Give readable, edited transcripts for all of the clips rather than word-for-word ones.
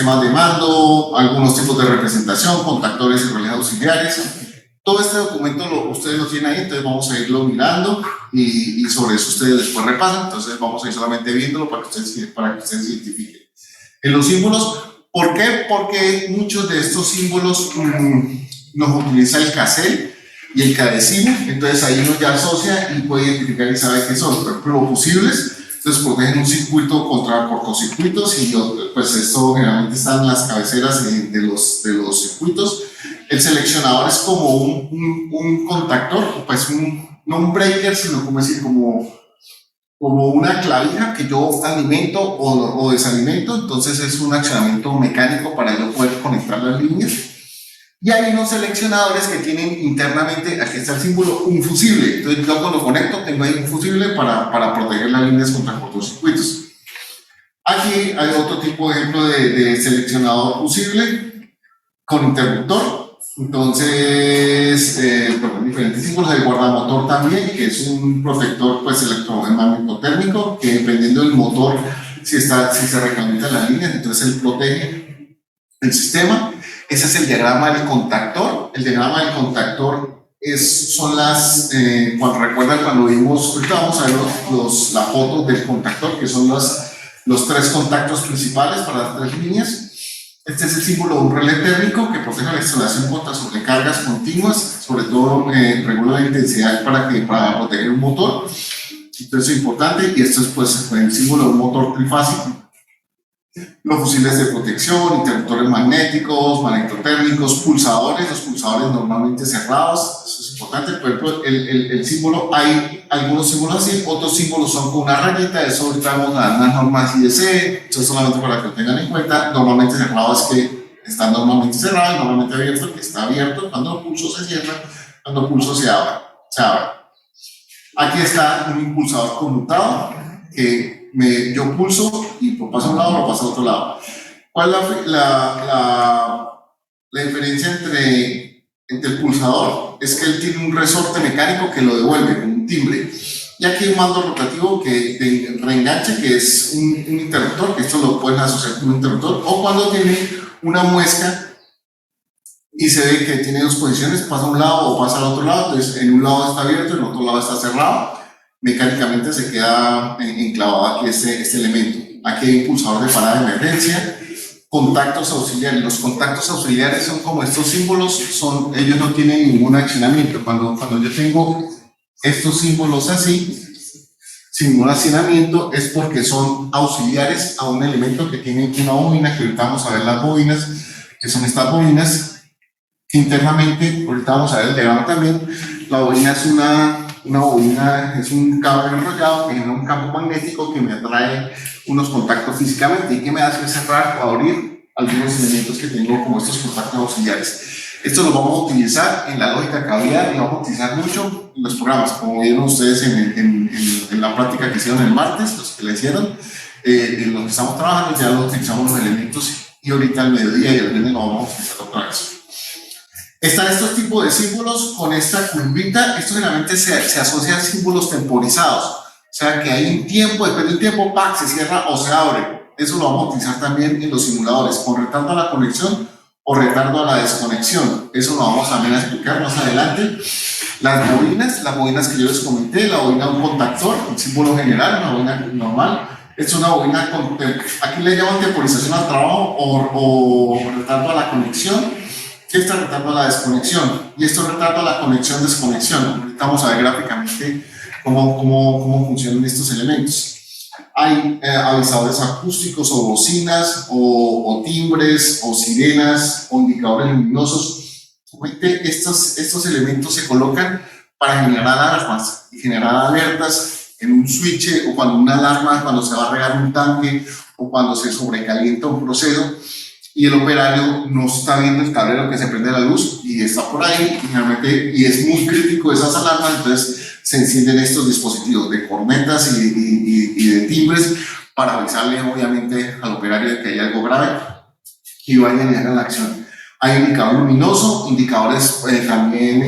Sistemas de mando, algunos tipos de representación, contactores y relés auxiliares. Todo este documento ustedes lo tienen ahí, entonces vamos a irlo mirando y sobre eso ustedes después repasan. Entonces vamos a ir solamente viéndolo para que ustedes identifiquen. En los símbolos, ¿por qué? Porque muchos de estos símbolos nos utiliza el CASEL y el CADECIMO, entonces ahí uno ya asocia y puede identificar y sabe qué son. Por ejemplo, fusibles, entonces protegen un circuito contra cortocircuitos y pues esto generalmente está en las cabeceras de los circuitos. El seleccionador es como un contactor, pues no un breaker, sino como decir, como una clavija que yo alimento o desalimento, entonces es un accionamiento mecánico para yo poder conectar las líneas. Y hay unos seleccionadores que tienen internamente, aquí está el símbolo, un fusible. Entonces yo cuando conecto tengo ahí un fusible para proteger las líneas contra cortocircuitos. Aquí hay otro tipo de ejemplo de seleccionador fusible con interruptor. Entonces, diferentes símbolos. El guardamotor también, que es un protector pues, electromagnetotérmico, que dependiendo del motor, si se recalientan las líneas, entonces él protege el sistema. Ese es el diagrama del contactor. El diagrama del contactor son las, recuerdan cuando vimos, ahorita vamos a ver la foto del contactor, que son los tres contactos principales para las tres líneas. Este es el símbolo de un relé térmico que protege la instalación contra sobrecargas continuas, sobre todo regula la intensidad para proteger un motor. Entonces es importante, y esto es pues el símbolo de un motor trifásico. Los fusibles de protección, interruptores magnéticos, magnetotérmicos, pulsadores, los pulsadores normalmente cerrados, eso es importante. Por ejemplo, el símbolo, hay algunos símbolos así, otros símbolos son con una rayita, eso ahorita vamos a dar unas normas IEC, eso es solamente para que lo tengan en cuenta. Normalmente cerrado es que está normalmente cerrado y normalmente abierto que está abierto cuando el pulso se cierra, cuando el pulso se abre. Aquí está un impulsador conmutado que yo pulso y paso a un lado o paso a otro lado. ¿Cuál es la diferencia entre el pulsador? Es que él tiene un resorte mecánico que lo devuelve con un timbre. Y aquí hay un mando rotativo de reenganche, que es un interruptor, que esto lo pueden asociar con un interruptor, o cuando tiene una muesca y se ve que tiene dos posiciones, pasa a un lado o pasa al otro lado, entonces en un lado está abierto, en el otro lado está cerrado. Mecánicamente se queda enclavado aquí este elemento. Aquí hay un pulsador de parada de emergencia, contactos auxiliares. Los contactos auxiliares son como estos símbolos, ellos no tienen ningún accionamiento. Cuando yo tengo estos símbolos así, sin ningún accionamiento, es porque son auxiliares a un elemento que tiene una bobina, que ahorita vamos a ver las bobinas, que son estas bobinas, que internamente, ahorita vamos a ver el diagrama también. La bobina es una bobina, es un cable enrollado que tiene un campo magnético que me atrae unos contactos físicamente y que me hace cerrar o abrir algunos elementos que tengo como estos contactos auxiliares. Esto lo vamos a utilizar en la lógica caviar y lo vamos a utilizar mucho en los programas, como vieron ustedes en la práctica que hicieron el martes, los que le hicieron, en los que estamos trabajando ya lo utilizamos los elementos y ahorita al mediodía y el viernes lo vamos a utilizar otra vez. Están estos tipos de símbolos con esta curvita. Esto generalmente se asocia a símbolos temporizados. O sea, que hay un tiempo, después del tiempo, ¡pac!, se cierra o se abre. Eso lo vamos a utilizar también en los simuladores, con retardo a la conexión o retardo a la desconexión. Eso lo vamos también a explicar más adelante. Las bobinas que yo les comenté, la bobina un contactor, un símbolo general, una bobina normal. Es una bobina aquí le llaman temporización al trabajo o retardo a la conexión. ¿Qué está retando a la desconexión? Y esto retardo a la conexión-desconexión. Ahorita vamos a ver gráficamente cómo funcionan estos elementos. Hay avisadores acústicos o bocinas o timbres o sirenas o indicadores luminosos. Estos elementos se colocan para generar alarmas y generar alertas en un switch o cuando una alarma, cuando se va a regar un tanque o cuando se sobrecalienta un proceso y el operario no está viendo el tablero que se prende la luz y está por ahí y es muy crítico esas alarmas, entonces se encienden estos dispositivos de cornetas y de timbres para avisarle obviamente al operario de que hay algo grave y vayan y hagan la acción. Hay indicador luminoso, indicadores también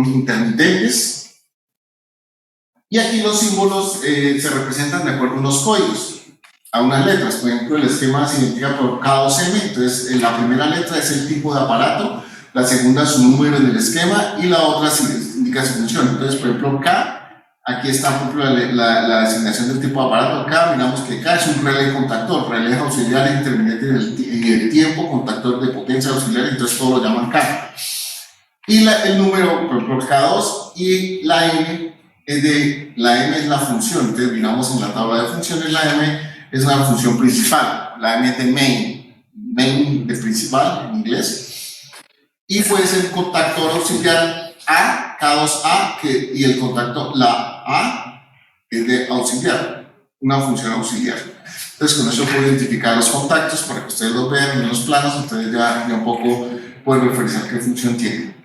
intermitentes, y aquí los símbolos se representan de acuerdo a unos códigos. a unas letras. Por ejemplo, el esquema se identifica por K2M, entonces la primera letra es el tipo de aparato, la segunda su número en el esquema y la otra sí indica su función. Entonces, por ejemplo, K, aquí está por ejemplo, la designación del tipo de aparato. K, miramos que K es un relé contactor, relé auxiliar intermitente en el tiempo, contactor de potencia auxiliar, entonces todo lo llaman K. Y el número, por ejemplo, K2 y la M la M es la función, entonces miramos en la tabla de funciones, la M es una función principal, la M es de main de principal en inglés, y puede ser contactor auxiliar A, K2A, y el contacto, la A es de auxiliar, una función auxiliar. Entonces con eso puedo identificar los contactos para que ustedes los vean en los planos, entonces ya un poco pueden referenciar qué función tiene.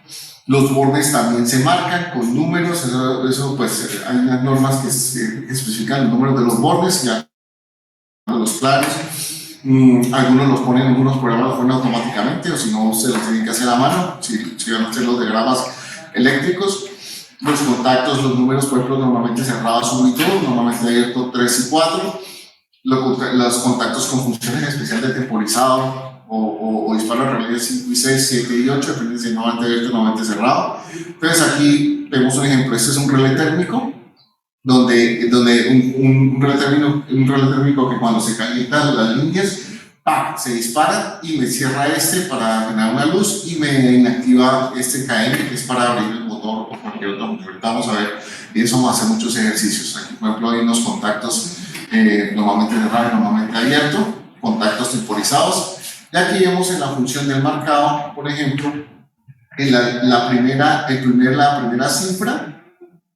Los bordes también se marcan con números, eso pues hay unas normas que especifican el número de los bordes, ya los planos. Algunos los ponen, algunos programas los ponen automáticamente, o si no, se los tienen que hacer a mano, si van a hacer los diagramas eléctricos. Los contactos, los números, por ejemplo, normalmente cerrados 1 y 2, normalmente abiertos 3 y 4. Los contactos con funciones especiales de temporizado o disparo de relé 5 y 6, 7 y 8, depende si es normalmente abierto o normalmente cerrado. Entonces aquí vemos un ejemplo, este es un relé térmico, donde un relé térmico que cuando se calientan las líneas, ¡pam!, se dispara y me cierra este para generar una luz y me inactiva este KM, que es para abrir el motor o cualquier otro motor. Ahorita vamos a ver, y eso vamos a hacer muchos ejercicios. Aquí, por ejemplo, hay unos contactos normalmente cerrado y normalmente abierto, contactos temporizados. Y aquí vemos en la función del marcado, por ejemplo, en la primera cifra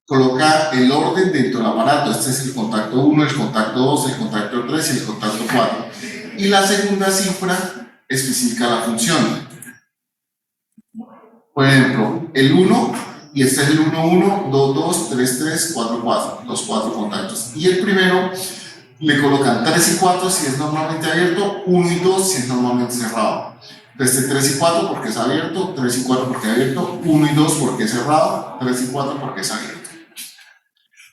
coloca el orden dentro del aparato. Este es el contacto 1, el contacto 2, el contacto 3 y el contacto 4. Y la segunda cifra especifica la función. Por ejemplo, el 1, y este es el 1, 1, 2, 2, 3, 3, 4, 4, los 4 contactos. Y el primero le colocan 3 y 4 si es normalmente abierto, 1 y 2 si es normalmente cerrado. Entonces 3 y 4 porque es abierto, 3 y 4 porque es abierto, 1 y 2 porque es cerrado, 3 y 4 porque es abierto.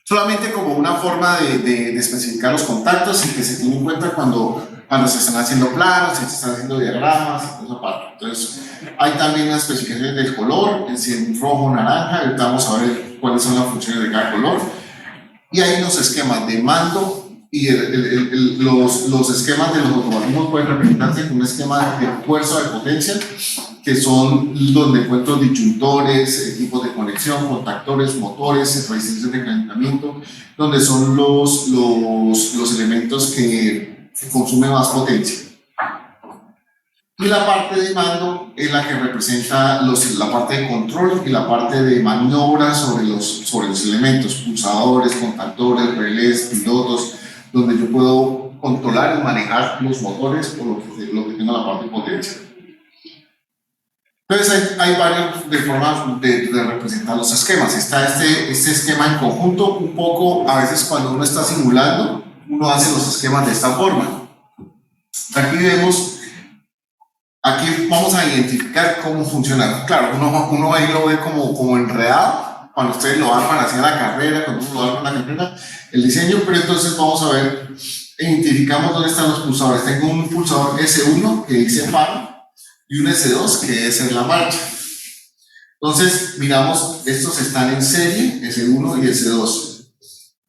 Solamente como una forma de especificar los contactos y que se tiene en cuenta cuando se están haciendo planos, se están haciendo diagramas, esa parte. Entonces, hay también las especificaciones del color, si es rojo o naranja, ahorita vamos a ver cuáles son las funciones de cada color. Y hay unos esquemas de mando y los esquemas de los automatismos pueden representarse con un esquema de fuerza de potencia, que son donde encuentro disyuntores, equipos de conexión, contactores, motores, resistencias de calentamiento, donde son los elementos que consumen más potencia. Y la parte de mando es la que representa la parte de control y la parte de maniobra sobre los elementos, pulsadores, contactores, relés, pilotos, donde yo puedo controlar y manejar los motores o lo que tenga la parte de potencia. Entonces hay varias formas de representar los esquemas. Está este esquema en conjunto, un poco, a veces cuando uno está simulando, uno hace los esquemas de esta forma. Aquí vamos a identificar cómo funciona. Claro, uno ahí lo ve como enredado, cuando ustedes lo arman hacia la carrera, cuando uno lo arma en la carrera, el diseño, pero entonces vamos a ver, identificamos dónde están los pulsadores. Tengo un pulsador S1 que dice paro, y un S2 que es en la marcha. Entonces, miramos, estos están en serie, S1 y S2.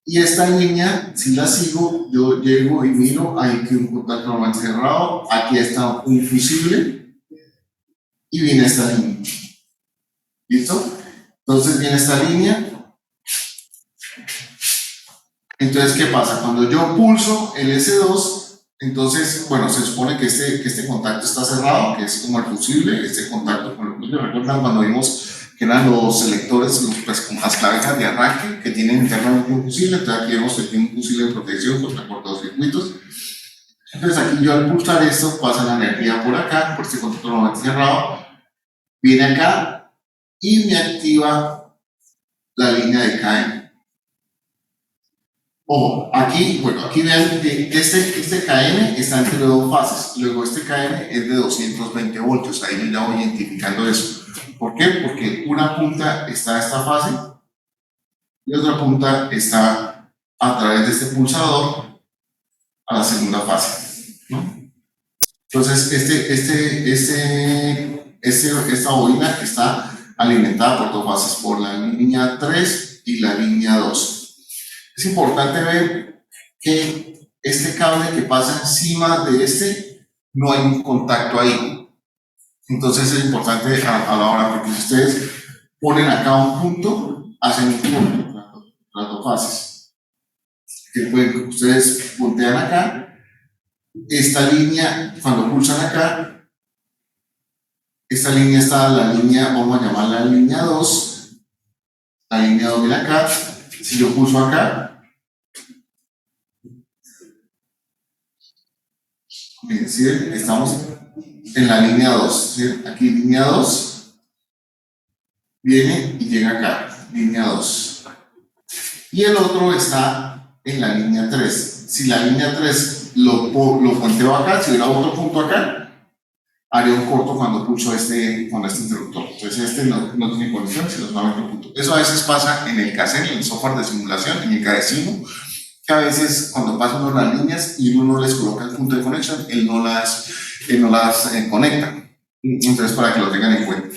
Y esta línea, si la sigo, yo llego y miro, hay aquí un contacto normalmente cerrado, aquí está un fusible, y viene esta línea. ¿Listo? Entonces viene esta línea. Entonces, ¿qué pasa? Cuando yo pulso el S2, entonces, bueno, se supone que este contacto está cerrado, que es como el fusible, este contacto con el fusible. ¿Recuerdan cuando vimos que eran los selectores, pues, con las clavijas de arranque que tienen internamente un fusible? Entonces aquí vemos que tiene un fusible de protección contra cortocircuitos. Entonces aquí yo al pulsar esto pasa la energía por acá, por este contacto normalmente cerrado, viene acá y me activa la línea de KM. Ojo, aquí vean que este KM está entre dos fases, luego este KM es de 220 voltios, ahí yo ya voy identificando eso. ¿Por qué? Porque una punta está en esta fase y otra punta está a través de este pulsador a la segunda fase, ¿no? Entonces, esta bobina está alimentada por dos fases, por la línea 3 y la línea 2. Es importante ver que este cable que pasa encima de no hay un contacto ahí. Entonces es importante a la hora, porque si ustedes ponen acá un punto, hacen un punto, las dos fases. Ustedes puntean acá, esta línea, cuando pulsan acá, esta línea está la línea, vamos a llamarla línea 2, la línea 2 viene acá. Si yo pulso acá, miren, ¿sí? Estamos en la línea 2, ¿sí? Aquí línea 2 viene y llega acá, línea 2. Y el otro está en la línea 3. Si la línea 3 lo punteo acá, si hubiera otro punto acá, haría un corto cuando pulso con este interruptor. Entonces no tiene conexión, sino solamente un punto. Eso a veces pasa en el cassette, en el software de simulación, en el Cadecimu, que a veces cuando pasan uno las líneas y uno les coloca el punto de conexión, él no las conecta. Entonces, para que lo tengan en cuenta.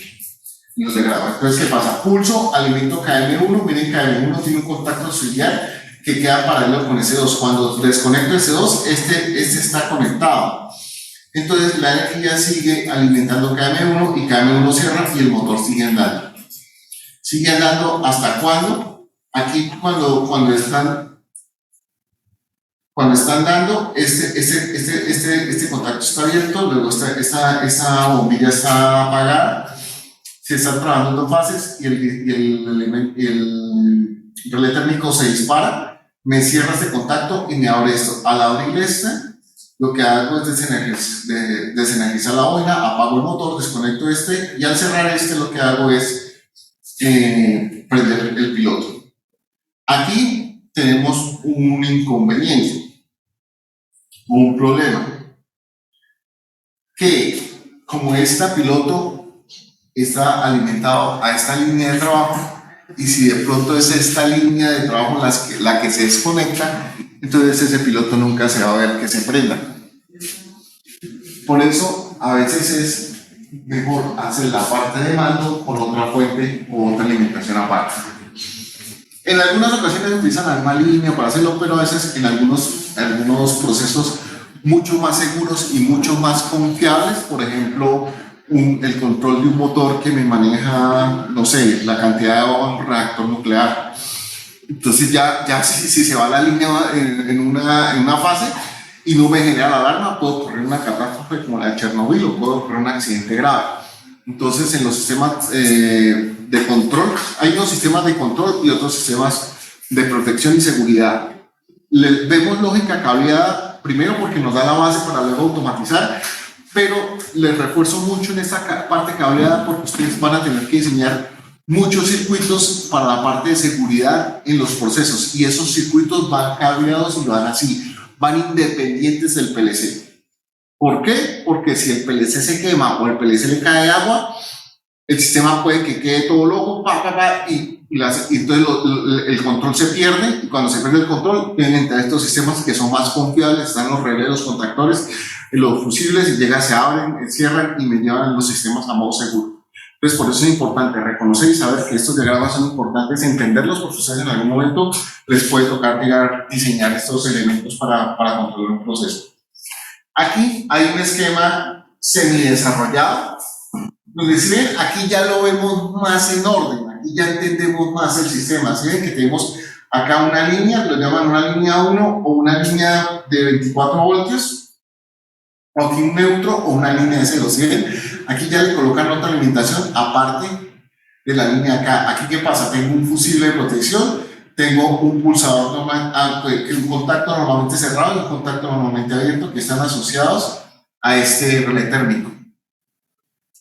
Y los degrada. Entonces, ¿qué pasa? Pulso, alimento KM1, miren, KM1 tiene un contacto auxiliar que queda paralelo con S2. Cuando desconecto S2, este está conectado. Entonces, la energía sigue alimentando KM1 y KM1 cierra y el motor sigue andando. Sigue andando ¿hasta cuándo? Aquí, cuando están dando, este contacto está abierto, luego esta bombilla está apagada, se están trabajando en dos fases y el relé térmico se dispara, me cierra este contacto y me abre esto. Al abrir lo que hago es desenergizar la bobina, apago el motor, desconecto y al cerrar lo que hago es prender el piloto. Aquí tenemos un inconveniente, un problema, que como piloto está alimentado a esta línea de trabajo, y si de pronto es esta línea de trabajo la que se desconecta, entonces ese piloto nunca se va a ver que se prenda. Por eso a veces es mejor hacer la parte de mando con otra fuente o otra alimentación aparte. En algunas ocasiones utilizan la misma línea para hacerlo, pero a veces en algunos procesos mucho más seguros y mucho más confiables, por ejemplo, el control de un motor que me maneja, no sé, la cantidad de agua en un reactor nuclear. Entonces ya si se va la línea en una fase y no me genera la alarma, puedo ocurrir una catástrofe como la de Chernobyl o puedo ocurrir un accidente grave. Entonces, en los sistemas de control, hay unos sistemas de control y otros sistemas de protección y seguridad. Les vemos lógica cableada, primero porque nos da la base para luego automatizar, pero les refuerzo mucho en esta parte cableada porque ustedes van a tener que diseñar muchos circuitos para la parte de seguridad en los procesos, y esos circuitos van cableados y van así, van independientes del PLC. ¿Por qué? Porque si el PLC se quema o el PLC le cae agua, el sistema puede que quede todo loco, y entonces el control se pierde, y cuando se pierde el control, vienen entre estos sistemas que son más confiables, están los relés, los contactores, los fusibles, y se abren, cierran y me llevan los sistemas a modo seguro. Entonces, por eso es importante reconocer y saber que estos diagramas son importantes, entenderlos, porque ustedes en algún momento les puede tocar diseñar estos elementos para controlar un proceso. Aquí hay un esquema semidesarrollado, donde si ven, aquí ya lo vemos más en orden, aquí ya entendemos más el sistema. Si ven que tenemos acá una línea, lo llaman una línea 1 o una línea de 24 voltios, o aquí un neutro o una línea de 0. ¿Sí ven? Aquí ya le colocan otra alimentación aparte de la línea acá. Aquí, ¿qué pasa? Tengo un fusible de protección, tengo un pulsador normal, un contacto normalmente cerrado y un contacto normalmente abierto, que están asociados a este relé térmico.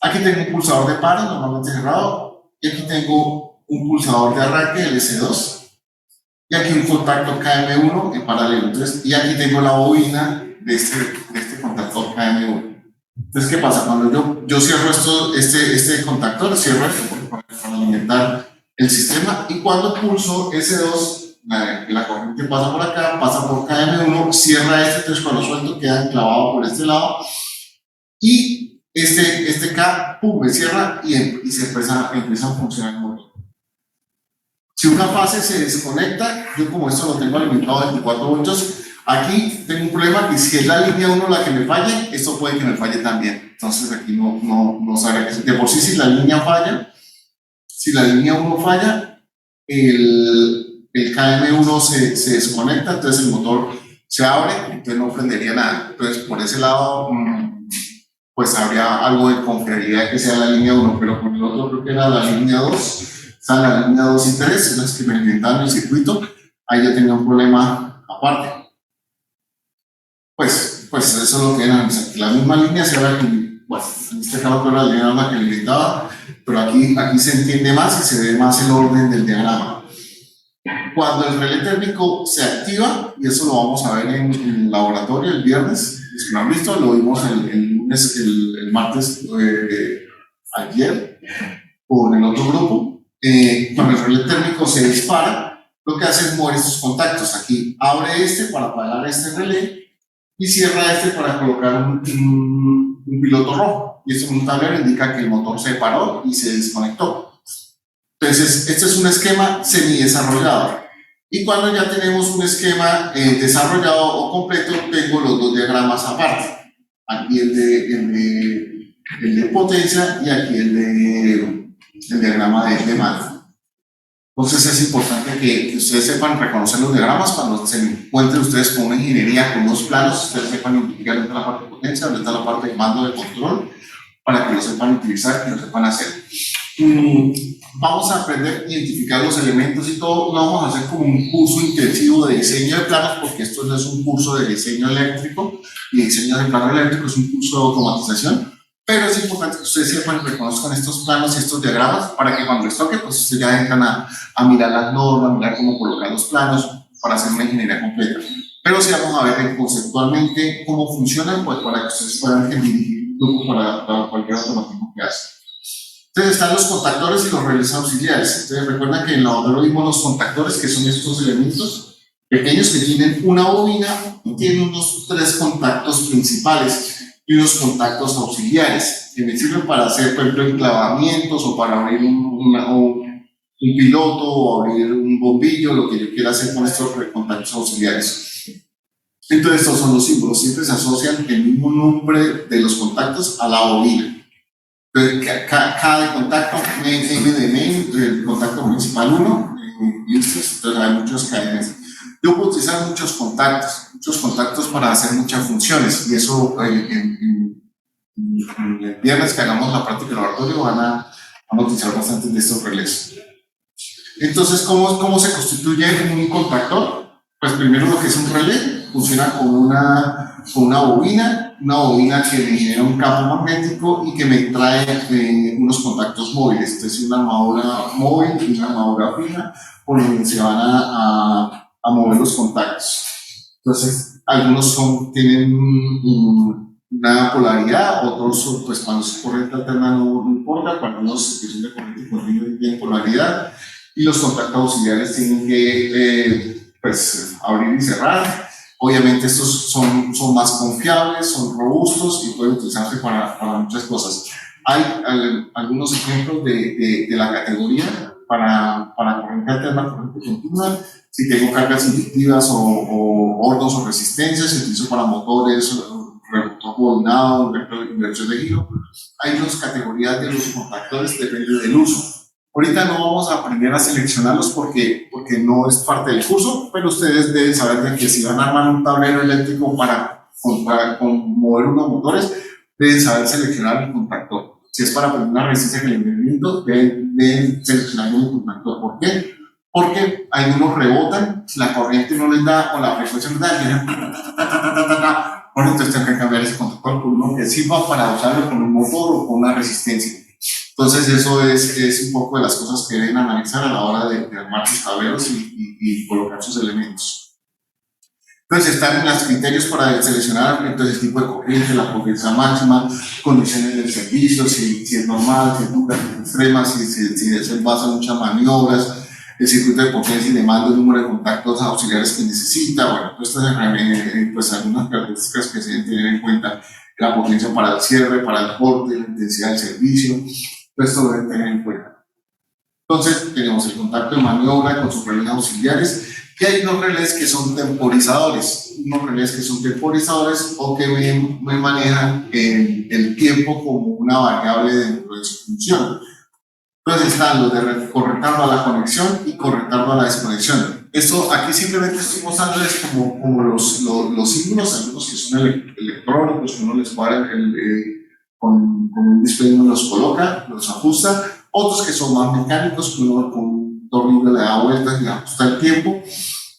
Aquí tengo un pulsador de paro normalmente cerrado, y aquí tengo un pulsador de arranque, el S2, y aquí un contacto KM1 en paralelo. Entonces, y aquí tengo la bobina de este contactor KM1. Entonces, ¿qué pasa? Cuando yo cierro este contactor, cierro esto para alimentar el sistema, y cuando pulso S2, la corriente pasa por acá, pasa por KM1, cierra entonces cuando suelto queda enclavado por este lado, y este K, pum, me cierra y se empieza a funcionar el motor. Si una fase se desconecta, yo como esto lo tengo alimentado a 24 voltios, aquí tengo un problema que si es la línea 1 la que me falle, esto puede que me falle también. Entonces aquí no sabe que de por sí si la línea falla, si la línea 1 falla, el KM1 se desconecta, entonces el motor se abre, entonces no prendería nada. Entonces por ese lado, pues habría algo de confiabilidad que sea la línea 1, pero con el otro creo que era la línea 2, están la línea 2 y 3, las que me inventaron el circuito, ahí ya tenía un problema aparte. Pues eso es lo que era, la misma línea se ve aquí, bueno, en este caso era la línea que le inventaba, pero aquí se entiende más y se ve más el orden del diagrama. Cuando el relé térmico se activa, y eso lo vamos a ver en el laboratorio el viernes, si no han visto, lo vimos el martes ayer con el otro grupo, cuando el relé térmico se dispara, lo que hace es mover estos contactos. Aquí abre para apagar este relé y cierra para colocar un piloto rojo. Y esto en un tablero indica que el motor se paró y se desconectó. Entonces, este es un esquema semidesarrollado. Y cuando ya tenemos un esquema desarrollado o completo, tengo los dos diagramas aparte. Aquí el de potencia y aquí el diagrama de demanda. Entonces es importante que ustedes sepan reconocer los diagramas cuando se encuentren ustedes con una ingeniería, con unos planos, ustedes sepan identificar dónde está la parte de potencia, dónde está la parte de mando de control, para que lo sepan utilizar y lo sepan hacer. Vamos a aprender a identificar los elementos y todo. No vamos a hacer como un curso intensivo de diseño de planos, porque esto no es un curso de diseño eléctrico y diseño de plano eléctrico, es un curso de automatización. Pero es importante que ustedes sepan y reconozcan estos planos y estos diagramas para que cuando les toque, pues ustedes ya entran a mirar las normas, a mirar cómo colocar los planos para hacer una ingeniería completa. Pero sí vamos a ver conceptualmente cómo funcionan, pues para que ustedes puedan dirigir grupo para cualquier automatismo que hacen. Entonces están los contactores y los relés auxiliares. Entonces recuerden que en la otra vimos los contactores, que son estos elementos pequeños que tienen una bobina y tienen unos 3 contactos principales y unos contactos auxiliares que me sirven para hacer, por ejemplo, enclavamientos o para abrir un piloto o abrir un bombillo, lo que yo quiera hacer con estos contactos auxiliares. Entonces estos son los símbolos, siempre se asocian el mismo nombre de los contactos a la bobina. Entonces, cada contacto, M de main, el contacto principal 1, entonces hay muchos cadenas. Yo puedo utilizar muchos contactos para hacer muchas funciones, y eso en el viernes que hagamos la práctica de laboratorio van a utilizar bastantes de estos relés. Entonces, ¿cómo se constituye un contactor? Pues primero lo que es un relé funciona con una bobina que me genera un campo magnético y que me trae unos contactos móviles. Entonces, una armadura móvil y una armadura fija por donde se van a mover los contactos. Entonces, algunos tienen una polaridad, otros, pues cuando es corriente alterna no importa, cuando unos son de corriente continua tienen polaridad, y los contactos auxiliares tienen que pues abrir y cerrar. Obviamente estos son más confiables, son robustos y pueden utilizarse para muchas cosas. Hay algunos ejemplos de la categoría para corriente alterna, corriente continua. Si tengo cargas inductivas o hornos o resistencias, se utiliza para motores, reductor bobinado, inversión de giro. Hay dos categorías de los contactores, depende del uso. Ahorita no vamos a aprender a seleccionarlos porque no es parte del curso, pero ustedes deben saber de que si van a armar un tablero eléctrico para mover unos motores, deben saber seleccionar el contactor. Si es para poner una resistencia que le invento, deben seleccionar un contactor. ¿Por qué? Porque algunos rebotan, la corriente no les da o la frecuencia no les da, entonces tienen que cambiar ese contactor por uno que sirva para usarlo con un motor o con una resistencia. Entonces eso es un poco de las cosas que deben analizar a la hora de armar sus tableros y colocar sus elementos. Entonces están los criterios para seleccionar entonces, el tipo de corriente, la potencia máxima, condiciones del servicio, si es normal, si es nunca extrema, si se basa en muchas maniobras, el circuito de potencia y le mando el número de contactos auxiliares que necesita. Bueno, pues estas pues algunas características que se deben tener en cuenta: la potencia para el cierre, para el corte, la intensidad del servicio, pues esto lo deben tener en cuenta. Entonces, tenemos el contacto de maniobra con sus relés auxiliares, que hay unos relés que son temporizadores, o que me manejan el tiempo como una variable dentro de su función. Entonces están los de correctarlo a la conexión y correctarlo a la desconexión. Esto aquí simplemente estoy mostrando es como los símbolos, algunos que son electrónicos, que uno les cuadra con un display, uno los coloca, los ajusta, otros que son más mecánicos, que uno con un tornillo le da vueltas y ajusta el tiempo.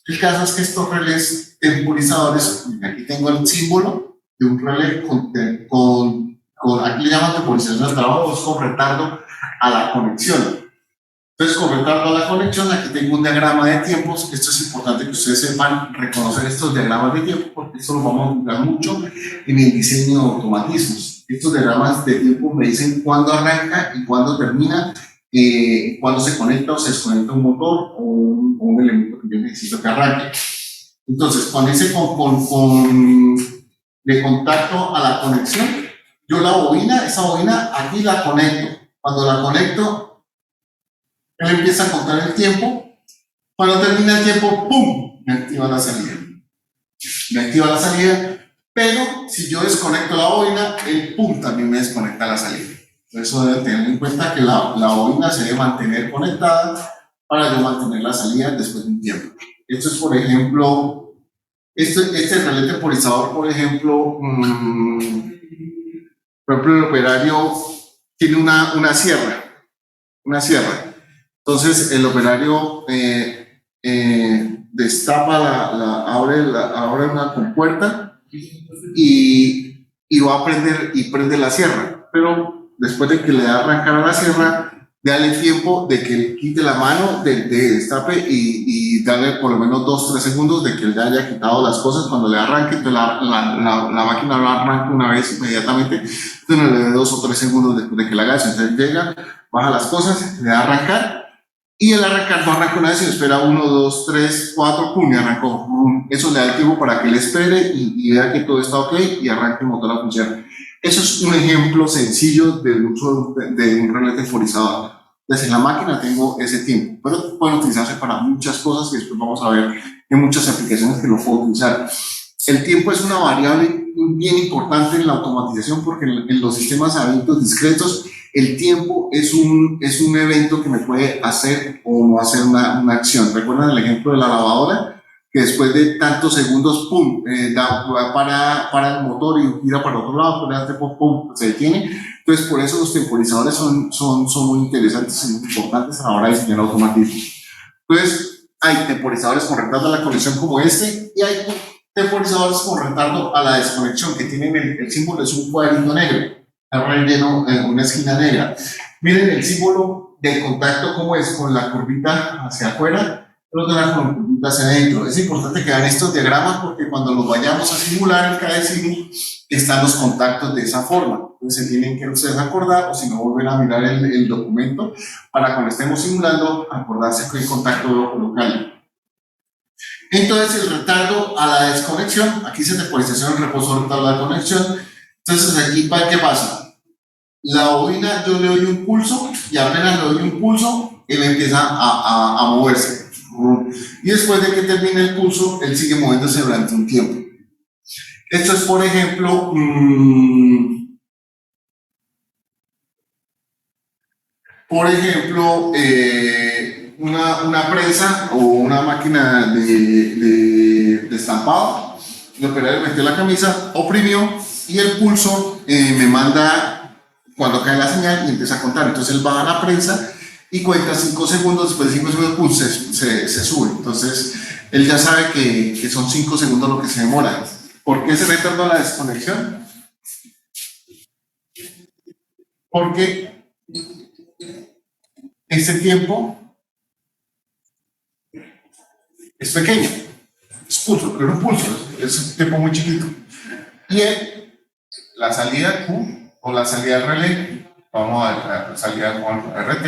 El caso es que estos relés temporizadores, aquí tengo el símbolo de un relé aquí le llaman temporización de trabajo, es con retardo a la conexión. Entonces, con retardo a la conexión, aquí tengo un diagrama de tiempos. Esto es importante que ustedes sepan reconocer estos diagramas de tiempo, porque esto lo vamos a usar mucho en el diseño de automatismos. Estos diagramas de tiempo me dicen cuándo arranca y cuándo termina, cuándo se conecta o se desconecta un motor o un elemento que yo necesito que arranque. Entonces, con ese de contacto a la conexión, yo esa bobina aquí la conecto. Cuando la conecto, él empieza a contar el tiempo. Cuando termina el tiempo, ¡pum!, me activa la salida. Pero si yo desconecto la bobina, el ¡pum!, también me desconecta la salida. Por eso deben tener en cuenta que la bobina se debe mantener conectada para yo mantener la salida después de un tiempo. Esto es, por ejemplo, este relé temporizador, por ejemplo, el operario tiene una sierra. Entonces el operario destapa, abre una compuerta y va a prender y prende la sierra. Pero después de que le da arrancar a la sierra, dale tiempo de que él quite la mano de destape y darle por lo menos 2-3 segundos de que él ya haya quitado las cosas. Cuando le arranque, entonces la máquina lo arranca una vez inmediatamente, entonces le dé 2 o 3 segundos después de que la haga eso. Entonces llega, baja las cosas, le da a arrancar, y el arrancar no arranca una vez, sino espera 1, 2, 3, 4, pum, y arrancó. Eso le da el tiempo para que él espere y vea que todo está ok y arranque el motor a funcionar. Eso es un ejemplo sencillo del uso de un relé temporizador. Desde la máquina tengo ese tiempo, pero pueden utilizarse para muchas cosas y después vamos a ver en muchas aplicaciones que lo puedo utilizar. El tiempo es una variable bien importante en la automatización, porque en los sistemas a eventos discretos el tiempo es un evento que me puede hacer o no hacer una acción. ¿Recuerdan el ejemplo de la lavadora? Que después de tantos segundos, pum, para el motor y gira para otro lado, pum, se detiene. Entonces, por eso los temporizadores son muy interesantes y muy importantes a la hora de diseñar automatismos. Entonces, hay temporizadores con retardo a la conexión como este, y hay temporizadores con retardo a la desconexión, que tienen el símbolo, es un cuadrito negro, relleno en una esquina negra. Miren el símbolo del contacto como es, con la curvita hacia afuera, pero de la curvita hacia adentro. Es importante que vean estos diagramas, porque cuando los vayamos a simular en cada símbolo, están los contactos de esa forma. Entonces se tienen que ustedes acordar, o si no, volver a mirar el documento para cuando estemos simulando, acordarse que el contacto lo colocan. Entonces el retardo a la desconexión, aquí se temporización, el reposo, retardo a la conexión. Entonces aquí, ¿qué pasa? La bobina, yo le doy un pulso, y apenas le doy un pulso, él empieza a moverse. Y después de que termine el pulso, él sigue moviéndose durante un tiempo. Esto es, por ejemplo, una prensa o una máquina de estampado. El operario metió la camisa, oprimió, y el pulso me manda cuando cae la señal y empieza a contar. Entonces él baja la prensa y cuenta 5 segundos, después de 5 segundos, pulso se sube. Entonces él ya sabe que son 5 segundos lo que se demora. ¿Por qué se retarda la desconexión? Porque ese tiempo es pequeño, es pulso, pero un pulso, es un tiempo muy chiquito. Y la salida Q o la salida del relé, vamos a la salida con RT,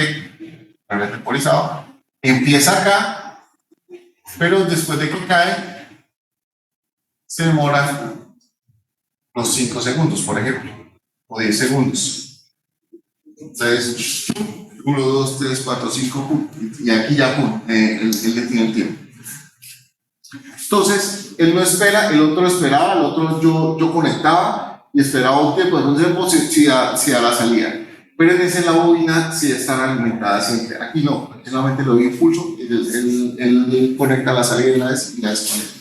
relé temporizado, Empieza acá, pero después de que cae, se demora los 5 segundos, por ejemplo, o 10 segundos. Entonces, 1, 2, 3, 4, 5, y aquí ya, él detiene el tiempo. Entonces, él no espera, el otro esperaba, el otro yo conectaba y esperaba un tiempo, entonces si a la salida. Pero en ese la bobina sí está alimentada siempre. Aquí no, aquí solamente lo impulso, él conecta la salida y la desconecta.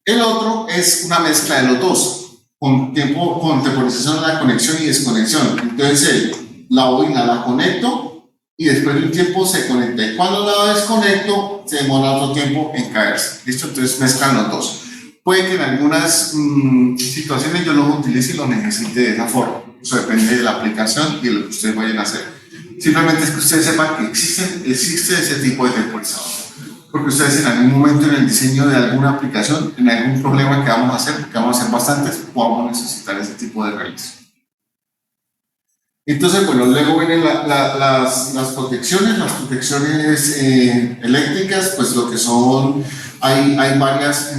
El otro es una mezcla de los dos, con temporización de la conexión y desconexión. Entonces, la bobina la conecto y después de un tiempo se conecta. Y cuando la desconecto, se demora otro tiempo en caerse. ¿Listo? Entonces mezclan los dos. Puede que en algunas situaciones yo los utilice y los necesite de esa forma. Eso depende de la aplicación y de lo que ustedes vayan a hacer. Simplemente es que ustedes sepan que existe ese tipo de temporizador. Porque ustedes en algún momento en el diseño de alguna aplicación, en algún problema que vamos a hacer, que vamos a hacer bastantes, vamos a necesitar ese tipo de realización. Entonces, bueno, luego vienen las protecciones. Las protecciones eléctricas, pues lo que son, hay varias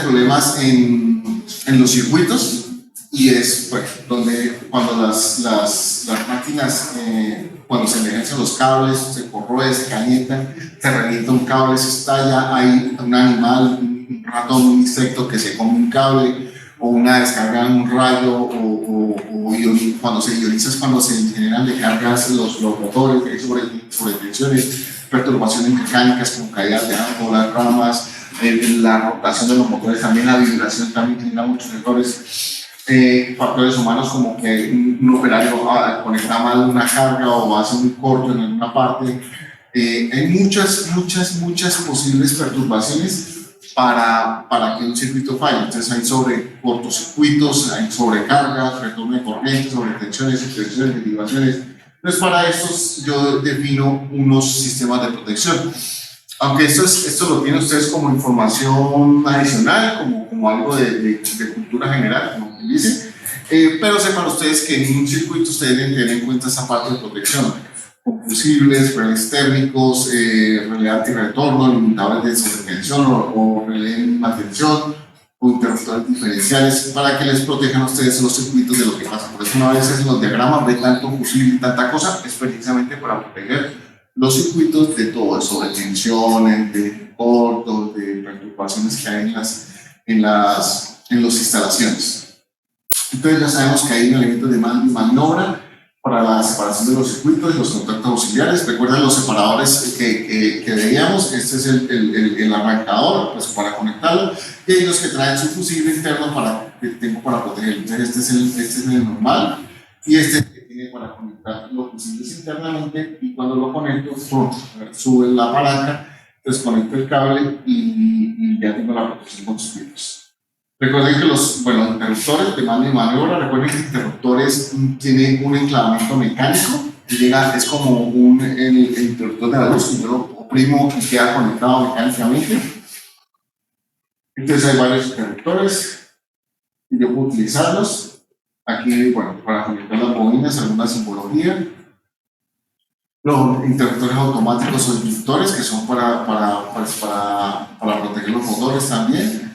problemas en los circuitos, y es pues, donde cuando las máquinas, cuando se envejecen los cables, se corroe, se calientan, se revienta un cable, se estalla, hay un animal, un ratón, un insecto que se come un cable, o una descarga en un rayo, o cuando se ioniza es cuando se generan descargas los motores, que hay sobretensiones, perturbaciones mecánicas como caídas de ángulas, ramas, la rotación de los motores, también la vibración también genera muchos errores. Factores humanos como que un operario conecta mal una carga o hace un corto en alguna parte. Hay muchas posibles perturbaciones para que un circuito falle. Entonces hay sobre cortocircuitos, hay sobrecargas, retorno de corriente, sobretensiones, tensiones, derivaciones. Entonces para estos yo defino unos sistemas de protección. Aunque esto lo tienen ustedes como información adicional, como algo de cultura general, como quien dice, pero sepan ustedes que en un circuito ustedes deben tener en cuenta esa parte de protección. Combustibles, relés térmicos, relé antirretorno, limitadores de sobretensión o relé de mínima tensión, o interruptores diferenciales, para que les protejan a ustedes los circuitos de lo que pasa. Por eso una vez en los diagramas ve tanto fusible y tanta cosa, es precisamente para proteger los circuitos de todo, de sobretensiones, de cortos, de perturbaciones que hay en las instalaciones. Entonces ya sabemos que hay elementos de mando y maniobra para la separación de los circuitos y los contactos auxiliares. Recuerden los separadores que veíamos. Este es el arrancador, pues para conectarlo, y hay los que traen su fusible interno que tengo para protegerlo. Entonces este es el normal, y este tiene para conectar los fusibles internamente, y cuando lo conecto, sube la palanca, entonces conecto el cable y ya tengo la protección con circuitos. Recuerden que los interruptores de mando y maniobra, recuerden que los interruptores tienen un enclavamiento mecánico que es como el interruptor de la luz, que yo lo oprimo y queda conectado mecánicamente. Entonces hay varios interruptores y yo puedo utilizarlos. Aquí, para conectar las bobinas, alguna simbología. Los interruptores automáticos o inductores, que son para proteger los motores también.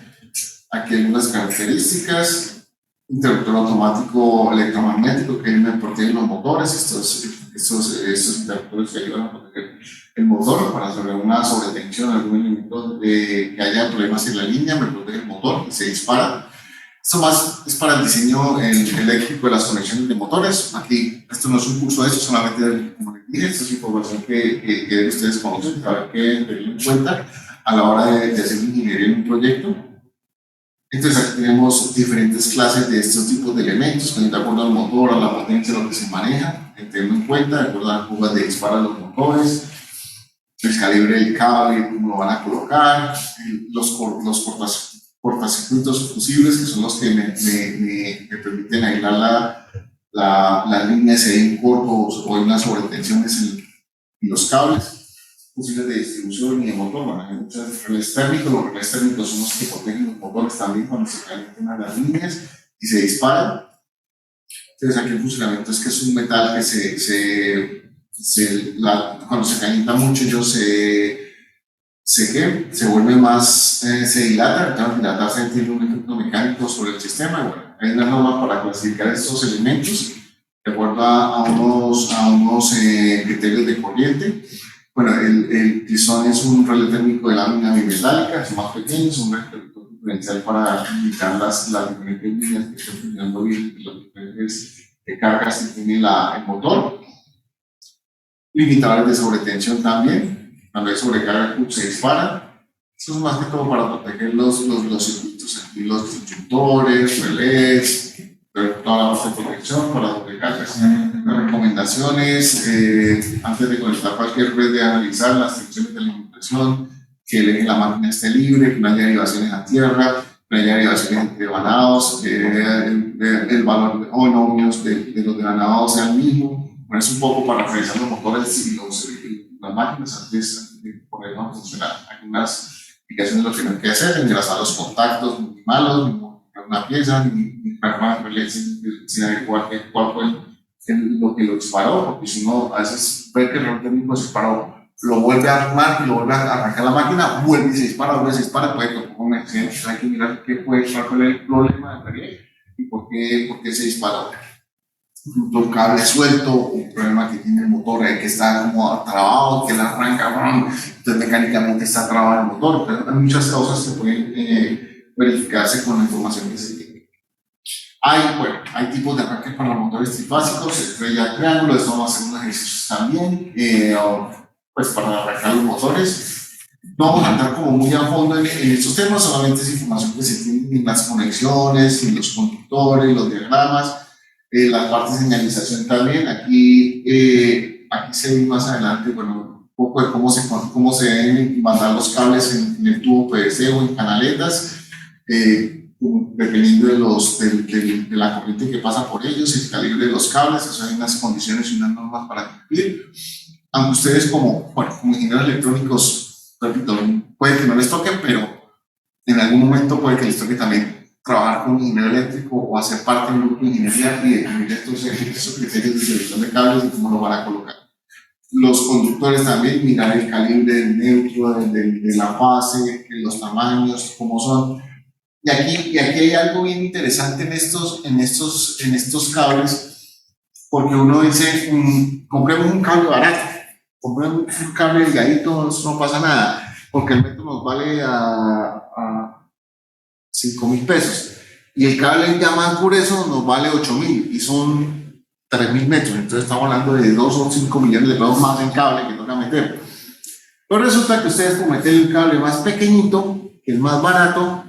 Aquí hay algunas características. Interruptor automático electromagnético que me protege los motores. Estos interruptores que ayudan a proteger el motor para sobre una sobretensión, algún elemento que haya problemas en la línea, me protege el motor y se dispara. Esto más es para el diseño eléctrico de las conexiones de motores. Aquí, esto no es un curso de eso, solamente, como les dije, esta es información que ustedes conocen, saber qué tener en cuenta a la hora de hacer ingeniería en un proyecto. Entonces aquí tenemos diferentes clases de estos tipos de elementos, de acuerdo al motor, a la potencia, a lo que se maneja, teniendo en cuenta, de acuerdo a las curvas de disparo de los motores, el calibre del cable, cómo lo van a colocar, los cortacircuitos fusibles, que son los que me permiten aislar la línea si hay un corto o hay unas sobretensiones en los cables. Fusibles de distribución y de motor, hay muchos relés térmicos. Los relés térmicos son los que protegen los motores también cuando se calientan las líneas y se disparan. Entonces aquí el funcionamiento es que es un metal que cuando se calienta mucho se vuelve más, se dilata, entonces dilatarse tiene un efecto mecánico sobre el sistema. Y bueno, hay una norma para clasificar estos elementos de acuerdo a unos criterios de corriente. Bueno, el tizón es un relé térmico de lámina bimetálica, es más pequeño, es un reproductor diferencial para indicar las diferentes líneas que están funcionando bien, las diferentes cargas que tiene el motor. Limitadores de sobretensión también, cuando hay sobrecarga se dispara. Eso es más que todo para proteger los circuitos, aquí los disyuntores, relés, toda la parte de protección para sobrecargas. Las recomendaciones, antes de conectar cualquier red, de analizar las instrucciones de la impresión, que el eje de la máquina esté libre, que no haya derivaciones a tierra, que no haya derivaciones entre vanados, que el valor o ohmios de los devanados sea el mismo. Bueno, es un poco para revisar los motores y las máquinas antes de ponerlas a funcionar. Hay unas indicaciones de lo que tienen que hacer, engrasar los contactos muy malos, una pieza, ni para sin averiguar cuál fue lo que lo disparó, porque si no, a veces ve que el reloj técnico se disparó, lo vuelve a armar y lo vuelve a arrancar la máquina, vuelve y se dispara, puede que ocurra un accidente. Hay que mirar cuál fue el problema del relé y por qué se disparó. Un cable suelto, un problema que tiene el motor, que está como trabado, que la arranca, entonces mecánicamente está trabado el motor. Pero hay muchas cosas que pueden verificarse con la información que se tiene. Hay tipos de arranque para los motores trifásicos, estrella, triángulo, eso vamos a hacer unos ejercicios también, pues para arrancar los motores. No vamos a entrar como muy a fondo en estos temas, solamente es información que se tiene en las conexiones, en los conductores, los diagramas, la parte de señalización también. Aquí se ve más adelante, bueno, un poco de cómo se deben mandar los cables en el tubo PVC o en canaletas, dependiendo de la corriente que pasa por ellos, el calibre de los cables. Eso hay unas condiciones y unas normas para cumplir. Aunque ustedes como ingenieros electrónicos, repito, puede que no les toque, pero en algún momento puede que les toque también trabajar con un ingeniero eléctrico o hacer parte de un grupo de ingeniería y definir estos criterios de selección de cables y cómo lo van a colocar. Los conductores también, mirar el calibre del neutro, de la fase, los tamaños, cómo son. Y aquí hay algo bien interesante en estos cables, porque uno dice, compremos un cable barato, compremos un cable delgadito, no pasa nada, porque el metro nos vale a 5.000 pesos, y el cable ya más grueso nos vale 8.000, y son 3.000 metros, entonces estamos hablando de 2 o 5 millones de pesos más en cable que toca meter. Pero resulta que ustedes, por meter un cable más pequeñito, que es más barato,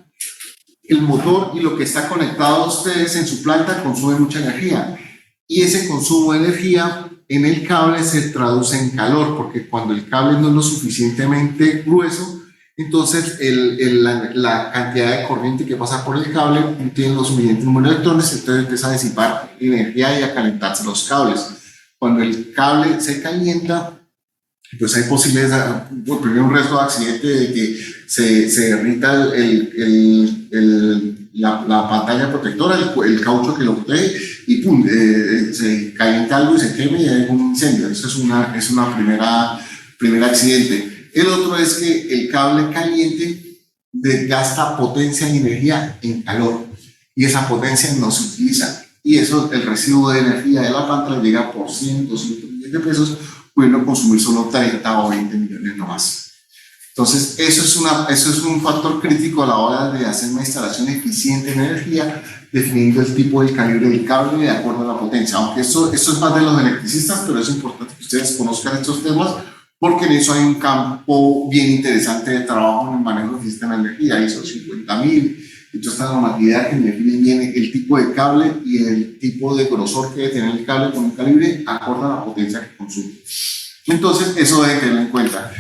el motor y lo que está conectado a ustedes en su planta consume mucha energía, y ese consumo de energía en el cable se traduce en calor, porque cuando el cable no es lo suficientemente grueso, entonces la cantidad de corriente que pasa por el cable no tiene los suficientes número de electrones, entonces empieza a disipar energía y a calentarse los cables. Cuando el cable se calienta, pues hay posibilidades, primero un riesgo de accidente, de que se derrita la pantalla protectora, el caucho que lo protege, y pum, se calienta algo y se queme y hay un incendio. Eso es una primer accidente. El otro es que el cable caliente gasta potencia y energía en calor, y esa potencia no se utiliza, y eso, el residuo de energía de la planta llega por 100, 200 millones de pesos, pudiendo consumir solo 30 o 20 millones no más. Entonces, eso es un factor crítico a la hora de hacer una instalación eficiente en energía, definiendo el tipo de calibre del cable de acuerdo a la potencia. Aunque esto es más de los electricistas, pero es importante que ustedes conozcan estos temas, porque en eso hay un campo bien interesante de trabajo en el manejo del sistema de energía, ISO 50.000, entonces esta normatividad que define bien el tipo de cable y el tipo de grosor que debe tener el cable con un calibre acorde a la potencia que consume. Entonces, eso debe tenerlo en cuenta.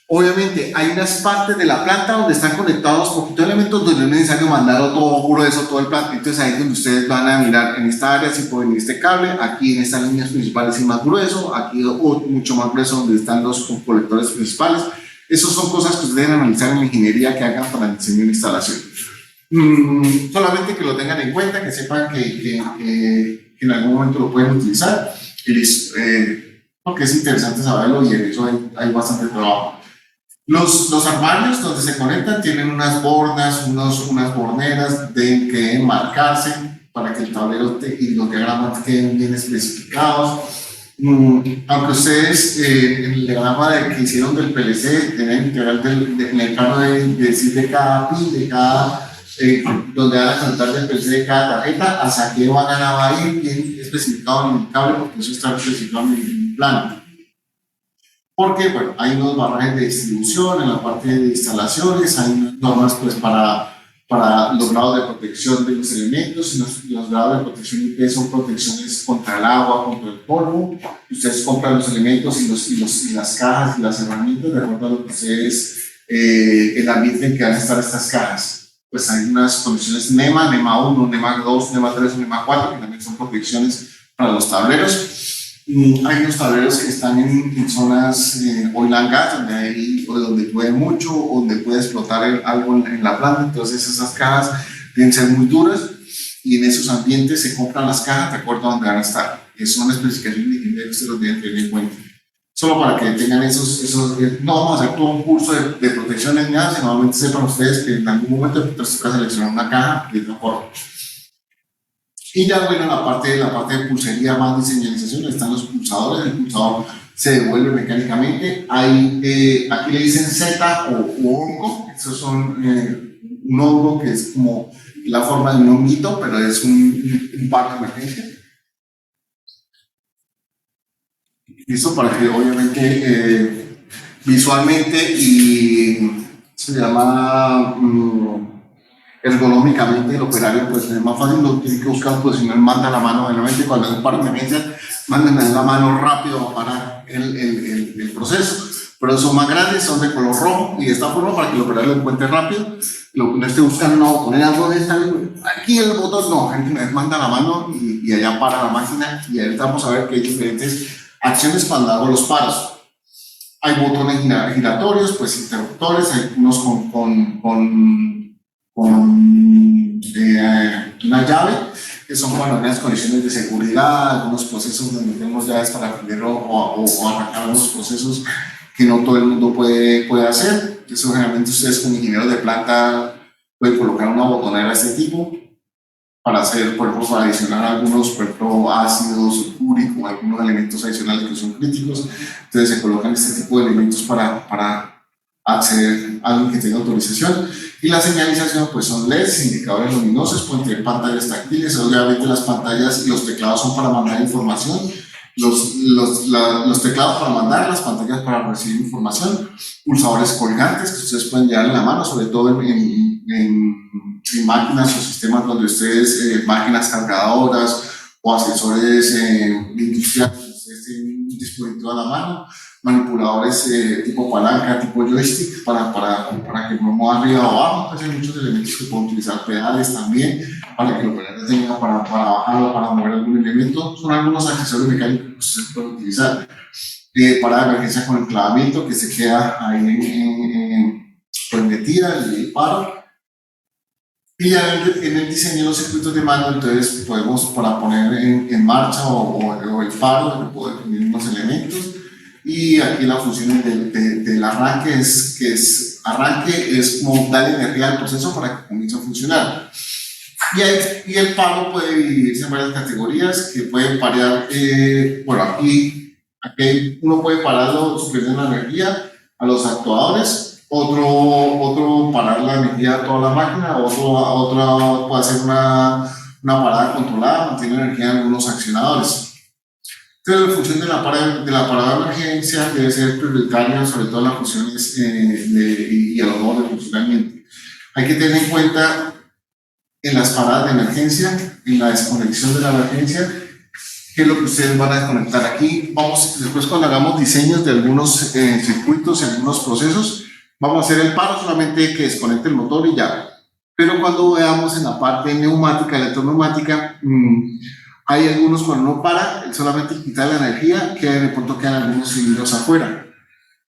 Obviamente, hay unas partes de la planta donde están conectados poquitos elementos donde no es necesario mandarlo todo grueso, todo el planta. Entonces, ahí es donde ustedes van a mirar en esta área si puede venir este cable, aquí en estas líneas principales es más grueso, aquí mucho más grueso donde están los colectores principales. Esas son cosas que ustedes deben analizar en la ingeniería que hagan para el diseño de instalación. Solamente que lo tengan en cuenta, que sepan que en algún momento lo pueden utilizar, y listo, porque es interesante saberlo y en eso hay bastante trabajo. Los armarios donde se conectan tienen unas bordas, unas borneras que deben marcarse para que el tablero y los diagramas queden bien especificados. Aunque ustedes en el diagrama que hicieron del PLC, en el integral en el plano de decir de cada pin, de cada donde van a conectar del PLC de cada tarjeta, hasta qué vagana va a ir, bien especificado en el cable, porque eso está especificado en el plano. Porque bueno, hay unos barrajes de distribución en la parte de instalaciones, hay unas normas pues para los grados de protección de los elementos, los grados de protección IP son protecciones contra el agua, contra el polvo. Ustedes compran los elementos y las cajas y las herramientas de acuerdo a lo que ustedes, el ambiente en que van a estar estas cajas. Pues hay unas condiciones NEMA, NEMA 1, NEMA 2, NEMA 3, NEMA 4, que también son protecciones para los tableros. Hay unos tableros que están en zonas oil and gas, donde llueve mucho, donde puede explotar algo en la planta, entonces esas cajas deben ser muy duras y en esos ambientes se compran las cajas de acuerdo a donde van a estar. Es una especificación de ingeniería que ustedes lo deben tener en cuenta. Solo para que tengan no vamos a hacer todo un curso de protección en nada, sino normalmente sepan ustedes que en algún momento entonces toca seleccionar una caja de esta forma. Y ya bueno, la parte de pulsería más de señalización están los pulsadores. El pulsador se devuelve mecánicamente. Aquí le dicen Z o hongo. Esos son un hongo que es como la forma de un honguito, pero es un par de emergencia. Listo, para que obviamente visualmente y se llama ergonómicamente el operario pues es más fácil, no tiene que buscar posicionar, manda la mano, generalmente cuando es un par de emergencias, mandan la mano rápido para el proceso, pero son más grandes, son de color rojo y de esta forma para que el operario lo encuentre rápido, no esté buscando una botonera, ¿dónde está? Aquí el botón, no, manda la mano y allá para la máquina y ahorita vamos a ver que hay diferentes acciones cuando hago los paros. Hay botones giratorios, pues interruptores, hay unos con una llave, que son para unas condiciones de seguridad, algunos procesos donde tenemos llaves para aprender o arrancar algunos procesos que no todo el mundo puede hacer. Eso generalmente ustedes como ingenieros de planta pueden colocar una botonera de este tipo para hacer, por ejemplo, para adicionar algunos, por ejemplo, ácidos, sulfúricos, algunos elementos adicionales que son críticos. Entonces se colocan este tipo de elementos para acceder a alguien que tenga autorización. Y la señalización pues son LEDs, indicadores luminosos, pueden tener pantallas táctiles, obviamente las pantallas y los teclados son para mandar información, los teclados para mandar, las pantallas para recibir información, pulsadores colgantes que ustedes pueden llevar en la mano, sobre todo en máquinas o sistemas donde ustedes, máquinas cargadoras o asesores industriales, ustedes tienen un dispositivo a la mano, manipuladores tipo palanca, tipo joystick para que no mueva arriba o abajo. Pues hay muchos elementos que pueden utilizar, pedales también para que el operador tenga para bajar o para mover algún elemento. Son algunos accesorios mecánicos que ustedes pueden utilizar para emergencia con enclavamiento que se queda ahí pues metida el paro. Y ya en el diseño de los circuitos de mando, entonces podemos para poner en marcha o el paro, poder definir unos elementos. Y aquí la función del arranque arranque es como darle energía al proceso para que comience a funcionar. Y el paro puede dividirse en varias categorías que pueden parar, bueno, aquí uno puede pararlo subiendo la energía a los actuadores, otro parar la energía a toda la máquina, otro puede hacer una parada controlada, mantiene energía en algunos accionadores. Entonces, la función de la parada de emergencia debe ser prioritaria, sobre todo en las funciones y a los modos de funcionamiento. Hay que tener en cuenta en las paradas de emergencia, en la desconexión de la emergencia, qué es lo que ustedes van a desconectar aquí. Después cuando hagamos diseños de algunos circuitos y algunos procesos, vamos a hacer el paro solamente que desconecte el motor y ya. Pero cuando veamos en la parte neumática, electroneumática, hay algunos cuando no para, solamente quitar la energía, que de pronto quedan algunos cilindros afuera.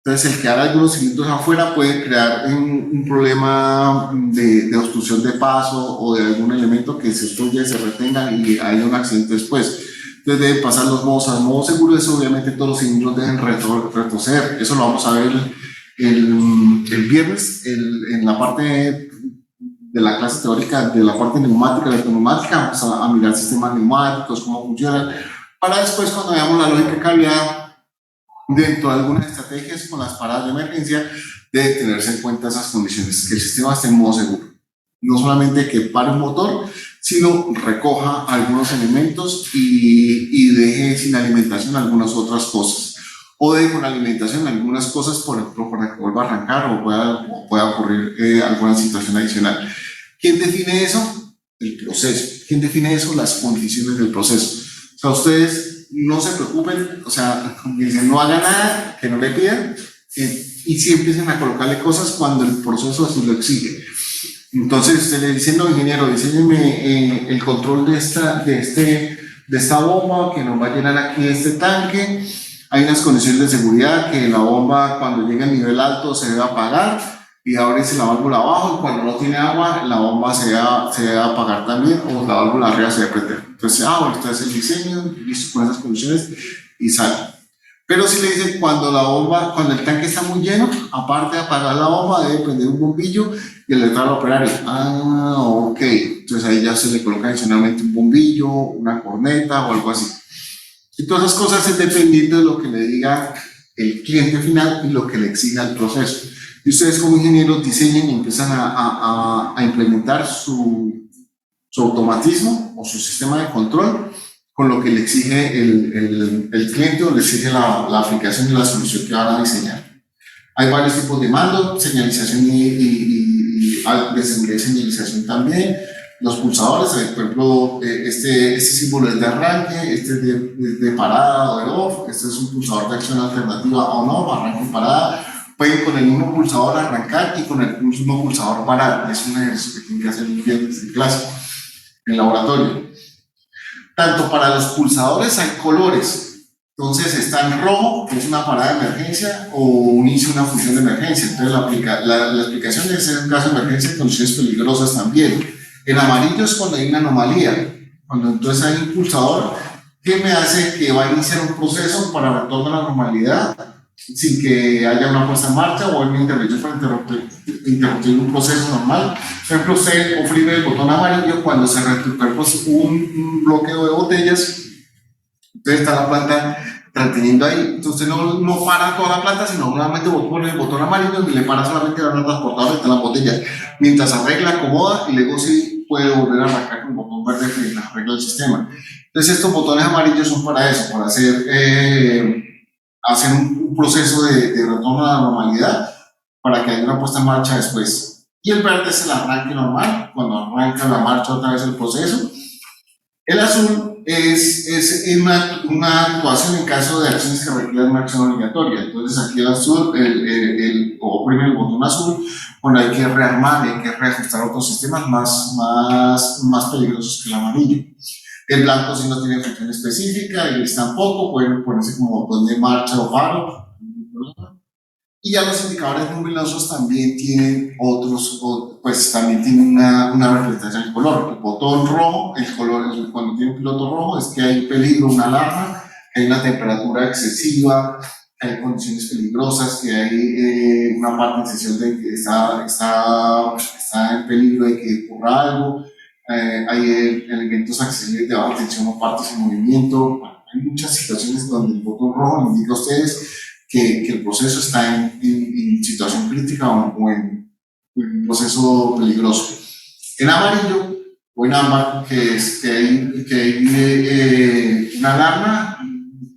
Entonces, el quedar algunos cilindros afuera puede crear un problema de obstrucción de paso o de algún elemento que se obstruya y se retenga y hay un accidente después. Entonces, deben pasar los modos al modo seguro. Eso, obviamente, todos los cilindros deben retroceder. Eso lo vamos a ver el viernes en la parte de la clase teórica de la parte neumática, de la neumática. Vamos a mirar sistemas neumáticos, cómo funcionan, para después, cuando veamos la lógica de calidad, dentro de algunas estrategias con las paradas de emergencia, debe tenerse en cuenta esas condiciones, que el sistema esté en modo seguro. No solamente que pare un motor, sino recoja algunos elementos y deje sin alimentación algunas otras cosas. O deje con alimentación algunas cosas, por ejemplo, para que vuelva a arrancar o pueda ocurrir alguna situación adicional. ¿Quién define eso? El proceso. ¿Quién define eso? Las condiciones del proceso. O sea, ustedes no se preocupen, o sea, dicen no haga nada, que no le pidan, y sí empiecen a colocarle cosas cuando el proceso así lo exige. Entonces usted le dice, no, ingeniero, diseñeme el control de esta bomba que nos va a llenar aquí este tanque. Hay unas condiciones de seguridad que la bomba cuando llegue a nivel alto se debe apagar y ábrese la válvula abajo, y cuando no tiene agua la bomba se debe apagar también, o la válvula arriba se debe prender. Entonces, bueno, usted hace el diseño, listo con esas condiciones y sale. Pero si le dicen cuando el tanque está muy lleno, aparte de apagar la bomba, debe prender un bombillo y alertar al operario. Ok. Entonces ahí ya se le coloca adicionalmente un bombillo, una corneta o algo así. Y todas esas cosas es dependiendo de lo que le diga el cliente final y lo que le exija el proceso. Y ustedes como ingenieros diseñan y empiezan a implementar su automatismo o su sistema de control con lo que le exige el cliente o le exige la aplicación y la solución que van a diseñar. Hay varios tipos de mando, señalización y de seguridad y señalización también. Los pulsadores, por ejemplo, este símbolo es de arranque, este es de parada o de off, este es un pulsador de acción alternativa on-off, arranque y parada. Pueden con el mismo pulsador arrancar y con el mismo pulsador parar. Es un ejercicio que tienen que hacer el viernes en clase, en laboratorio. Tanto para los pulsadores hay colores. Entonces está en rojo, que es una parada de emergencia, o inicia una función de emergencia. Entonces la explicación debe ser un caso de emergencia en condiciones peligrosas también. En amarillo es cuando hay una anomalía. Cuando entonces hay un pulsador que me hace que va a iniciar un proceso para retorno a la normalidad sin que haya una puesta en marcha o una intervención para interrumpir un proceso normal. Por ejemplo, usted oprime el botón amarillo cuando se recupera un bloqueo de botellas. Entonces está la planta trateniendo ahí. Entonces no para toda la planta, sino nuevamente pone el botón amarillo y le para solamente la transportadora que está en la botella. Mientras arregla, acomoda y luego sí puede volver a arrancar con el botón verde que arregla el sistema. Entonces estos botones amarillos son para eso, para hacer un proceso de retorno a la normalidad para que haya una puesta en marcha después. Y el verde es el arranque normal, cuando arranca la marcha otra vez el proceso. El azul es una actuación en caso de acciones que requieran una acción obligatoria. Entonces aquí el azul, oprime el botón azul cuando hay que rearmar y hay que reajustar otros sistemas más peligrosos que el amarillo. El blanco sí no tiene función específica, el gris tampoco, pueden ponerse como botón de marcha o faro. Y ya los indicadores luminosos también tienen también tienen una representación del color. El botón rojo, cuando tiene un piloto rojo, es que hay peligro, una alarma, que hay una temperatura excesiva, que hay condiciones peligrosas, que hay una parte en sesión de que está en peligro de que ocurra algo. Hay elementos accesibles de baja tensión o partes en movimiento. Bueno, hay muchas situaciones donde el botón rojo le indica a ustedes que el proceso está en situación crítica o en un proceso peligroso. En amarillo o en ámbar, que hay una alarma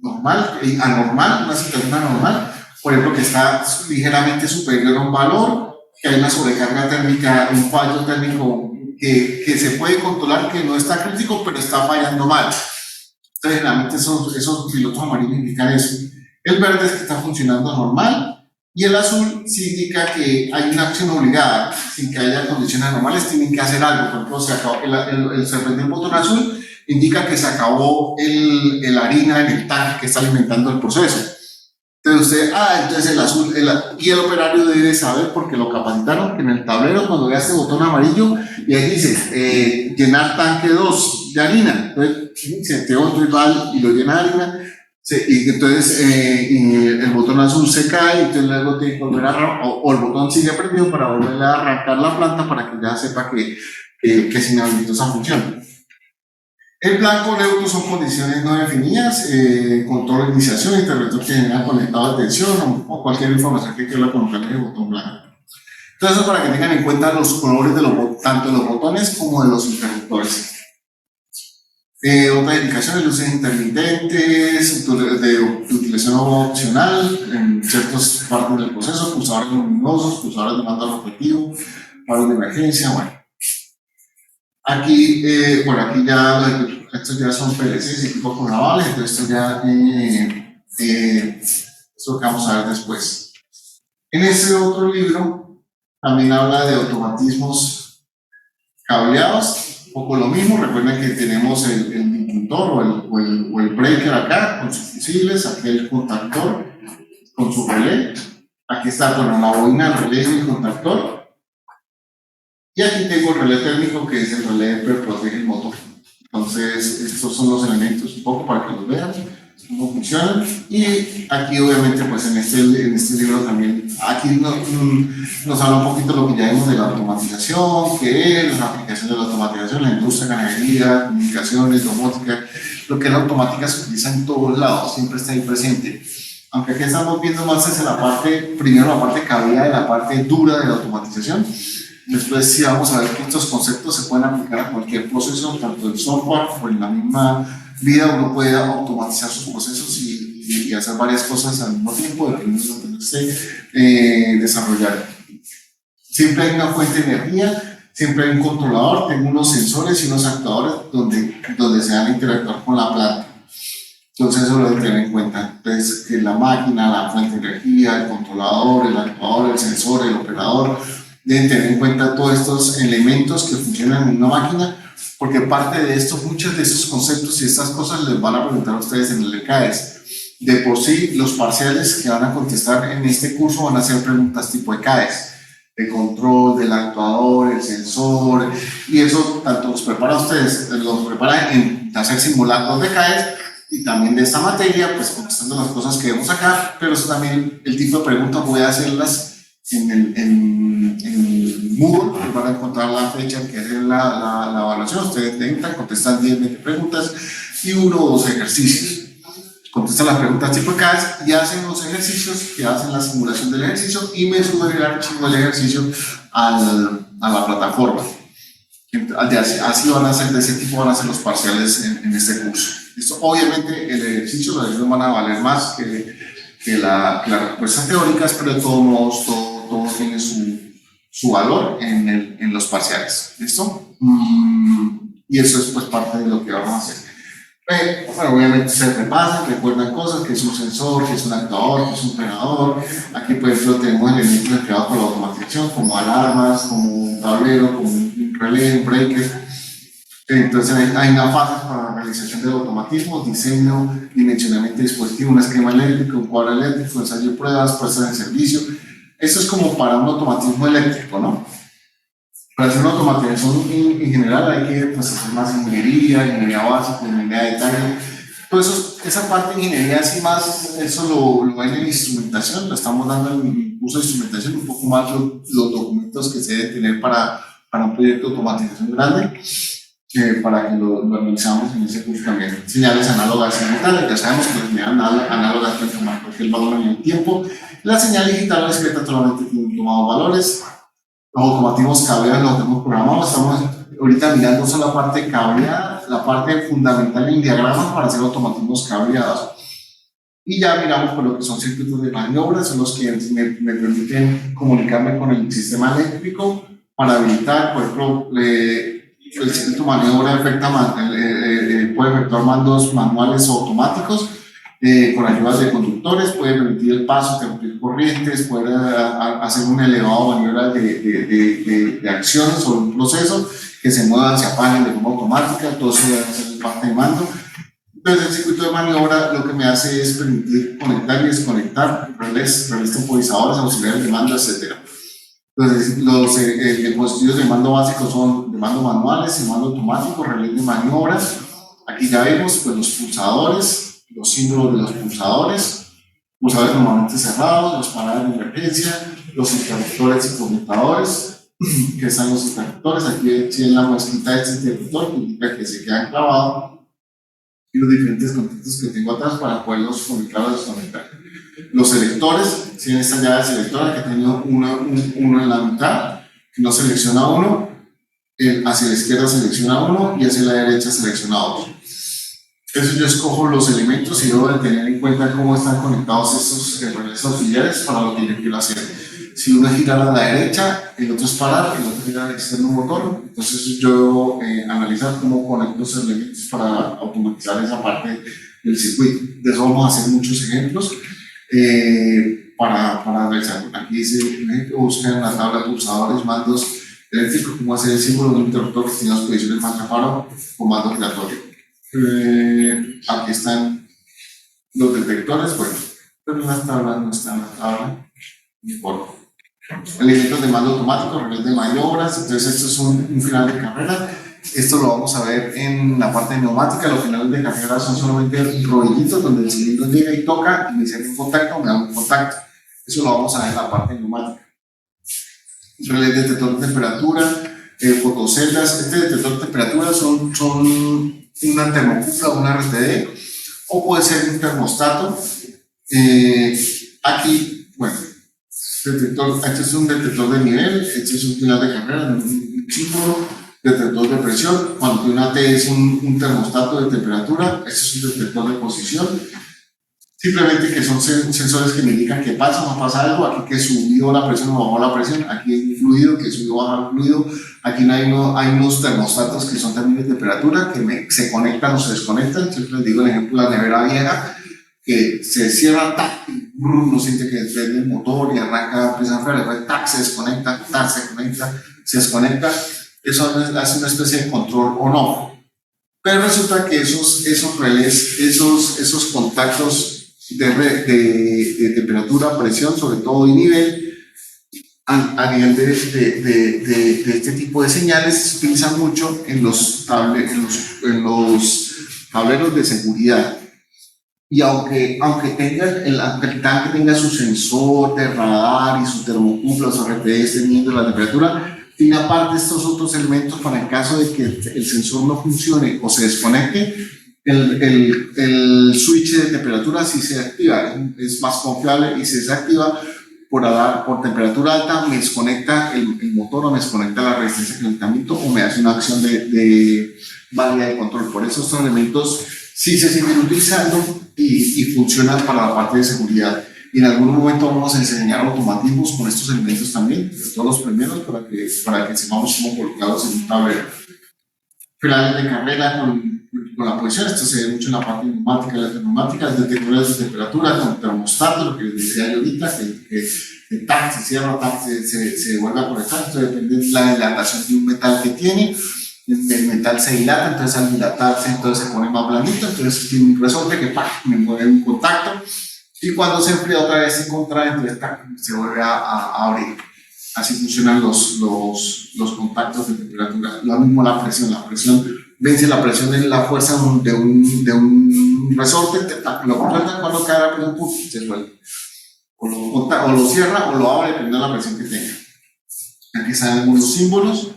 normal, anormal, una situación anormal, por ejemplo, que está ligeramente superior a un valor, que hay una sobrecarga térmica, un fallo térmico que se puede controlar, que no está crítico, pero está fallando mal. Entonces, generalmente esos pilotos amarillos indican eso. El verde es que está funcionando normal y el azul sí indica que hay una acción obligada, sin que haya condiciones anormales, tienen que hacer algo. Por ejemplo, se prende el botón azul, indica que se acabó la harina en el tanque que está alimentando el proceso. Entonces usted, entonces el azul, y el operario debe saber, porque lo capacitaron, que en el tablero cuando vea este botón amarillo, y ahí dice, llenar tanque 2 de harina, entonces se mete otro igual y lo llena de harina, y entonces el botón azul se cae, y entonces luego tiene que volver a o el botón sigue prendido para volver a arrancar la planta para que ya sepa que se inhabilitó esa función. El blanco neutro son condiciones no definidas, control de iniciación, interruptor general conectado de tensión o cualquier información que quiera colocar en el botón blanco. Entonces, para que tengan en cuenta los colores de tanto de los botones como de los interruptores. Otra indicación, luces intermitentes, de utilización opcional en ciertas partes del proceso, pulsadores luminosos, pulsadores de mando repetitivo, paros de emergencia, bueno. Aquí, aquí ya, estos ya son PLCs y equipos programables, entonces esto ya, esto que vamos a ver después. En ese otro libro también habla de automatismos cableados, un poco lo mismo. Recuerden que tenemos el inductor o el breaker acá con sus fusibles, aquí el contactor con su relé, aquí está, bueno, la bobina, el relé y el contactor. Y aquí tengo el relé térmico, que es el relé que protege el motor. Entonces, estos son los elementos un poco para que los vean, cómo funcionan. Y aquí, obviamente, pues en este libro también, aquí nos habla un poquito de lo que ya vimos de la automatización, qué es la aplicación de la automatización, la industria, ganadería, comunicaciones, domótica. Lo que es la automática se utiliza en todos lados, siempre está ahí presente. Aunque aquí estamos viendo más desde la parte, primero la parte cableada y la parte dura de la automatización. Después sí vamos a ver que estos conceptos se pueden aplicar a cualquier proceso, tanto en software como en la misma vida. Uno puede automatizar sus procesos y hacer varias cosas al mismo tiempo, dependiendo de lo que usted desarrollar. Siempre hay una fuente de energía, siempre hay un controlador, tengo unos sensores y unos actuadores donde se van a interactuar con la planta. Entonces eso lo deben tener en cuenta. Entonces, que la máquina, la fuente de energía, el controlador, el actuador, el sensor, el operador, deben tener en cuenta todos estos elementos que funcionan en una máquina, porque parte de esto, muchos de estos conceptos y estas cosas les van a preguntar a ustedes en el ECAES. De por sí, los parciales que van a contestar en este curso van a ser preguntas tipo ECAES, de control, del actuador, el sensor, y eso tanto los prepara a ustedes, los prepara en hacer simulacros de ECAES, y también de esta materia, pues contestando las cosas que vemos acá, pero eso también, el tipo de preguntas voy a hacerlas en Moodle, pues van a encontrar la fecha que es la evaluación. Ustedes entran, contestan 10, 20 preguntas y 1 o 2 ejercicios. Contestan las preguntas tipo CAS y hacen los ejercicios, que hacen la simulación del ejercicio y me suben el archivo del ejercicio a la plataforma. Así van a ser, de ese tipo van a ser los parciales en este curso. Esto, obviamente el ejercicio, los ejercicios van a valer más que las respuestas teóricas, pero de todos modos todo tiene su valor en los parciales. ¿Listo? Y eso es pues parte de lo que vamos a hacer. Bueno, obviamente se repasan, recuerdan cosas, que es un sensor, que es un actuador, que es un operador. Aquí por ejemplo tenemos elementos creados por la automatización, como alarmas, como un tablero, como un relé, un breaker. Entonces hay una fase para la realización del automatismo, diseño, dimensionamiento de dispositivo, un esquema eléctrico, un cuadro eléctrico, ensayo de pruebas, puesta en servicio. Esto es como para un automatismo eléctrico, ¿no? Para hacer una automatización en general hay que pues, hacer más ingeniería básica, ingeniería de detalle. Pues esa parte de ingeniería así más, eso lo ven en instrumentación, lo estamos dando en el curso de instrumentación, un poco más los documentos que se deben tener para un proyecto de automatización grande. Para que lo analizamos en ese curso también. Señales análogas y digitales, ya sabemos que las señales análogas pueden tomar cualquier valor en el tiempo. La señal digital es que solamente tienen tomados valores. Los automatismos cableados los tenemos programados. Estamos ahorita mirando solo la parte cableada, la parte fundamental en diagramas para hacer automatismos cableados. Y ya miramos por lo que son circuitos de maniobra, son los que me permiten comunicarme con el sistema eléctrico para habilitar, por ejemplo, el circuito de maniobra puede efectuar mandos manuales o automáticos con ayudas de conductores, puede permitir el paso, interrumpir corrientes, puede hacer un elevado maniobra de acciones sobre un proceso que se mueva, se apague de forma automática, todo eso debe ser parte de mando. Entonces el circuito de maniobra lo que me hace es permitir conectar y desconectar relés temporizadores, auxiliares de mando, etc. Entonces los dispositivos de mando básicos son de mando manuales y mando automático, relés de maniobra. Aquí ya vemos pues, los pulsadores, los símbolos de los pulsadores normalmente cerrados, los paradas de emergencia, los interruptores y conmutadores, que están los interruptores. Aquí tienen la muesquita de este interruptor que indica que se quedan clavados y los diferentes contactos que tengo atrás para poderlos conectar o desconectar. Los selectores, tienen esta llave selectora que tiene uno en la mitad, que no selecciona uno, hacia la izquierda selecciona uno y hacia la derecha selecciona otro. Eso yo escojo los elementos y debo de tener en cuenta cómo están conectados estos relés auxiliares para lo que yo quiero hacer. Si uno gira a la derecha, el otro es parar, el otro gira al externo motor. Entonces yo debo analizar cómo conecto los elementos para automatizar esa parte del circuito. De eso vamos a hacer muchos ejemplos para realizar. Aquí dice, por ejemplo, buscar en la tabla pulsadores, mandos eléctricos, cómo hacer el símbolo de un interruptor que tiene dos posiciones marca-paro con mando giratorio. Aquí están los detectores, bueno, pero en las tablas no están en la tabla, no importa. Elementos de mando automático, relés de maniobras. Entonces esto es un final de carrera. Esto lo vamos a ver en la parte de neumática. Los finales de carrera son solamente rodillitos donde el cilindro llega y toca y me cierra un contacto, me da un contacto. Eso lo vamos a ver en la parte de neumática. Relés de detector de temperatura, fotoceldas. Este detector de temperatura son una termocupla o una RTD, o puede ser un termostato. Aquí, bueno, este es un detector de nivel, este es un final de carrera, un símbolo, detector de presión. Cuando tiene una T es un termostato de temperatura, este es un detector de posición. Simplemente que son sensores que me indican que pasa o no pasa algo. Aquí que subió la presión o bajó la presión, aquí hay un fluido que subió o bajó el fluido. Aquí hay unos termostatos que son también de temperatura que se conectan o se desconectan. Siempre les digo el ejemplo de la nevera vieja, que se cierra, tac, y uno siente que desprende el motor y arranca, empieza a después tac, se desconecta, tac, se conecta, se desconecta. Eso hace una especie de control o no. Pero resulta que esos relés, esos contactos de temperatura, presión, sobre todo y nivel, a nivel de este tipo de señales, se utilizan mucho en los tableros de seguridad. Y aunque el tanque tenga su sensor de radar y su termocupla, su RPE esté midiendo la temperatura, tiene aparte estos otros elementos para el caso de que el sensor no funcione o se desconecte, el switch de temperatura sí se activa, es más confiable, y se desactiva por temperatura alta, me desconecta el motor o me desconecta la resistencia de calentamiento o me hace una acción de válida de control. Por eso estos elementos sí se siguen utilizando y funcionan para la parte de seguridad. Y en algún momento vamos a enseñar automatismos con estos elementos también, todos los primeros, para que sepamos cómo colocarlos en un tablero. Finales de carrera con la posición. Esto se ve mucho en la parte neumática. Las neumáticas detectores de temperatura con termostato, lo que les decía yo ahorita, que tac, se cierra, tac, se vuelve a conectar. Esto depende de la dilatación de un metal que tiene. El metal se dilata, entonces al dilatarse entonces se pone más blandito, entonces tiene un resorte que ¡pac! Me mueve un contacto, y cuando se enfría otra vez se contrae, entonces ¡tac! Se vuelve a abrir. Así funcionan los contactos de temperatura. Lo mismo la presión vence la presión en la fuerza de un resorte, lo contrata, cuando cae la presión, ¡pum!, se suelta. O lo cierra o lo abre dependiendo de la presión que tenga. Aquí están algunos símbolos.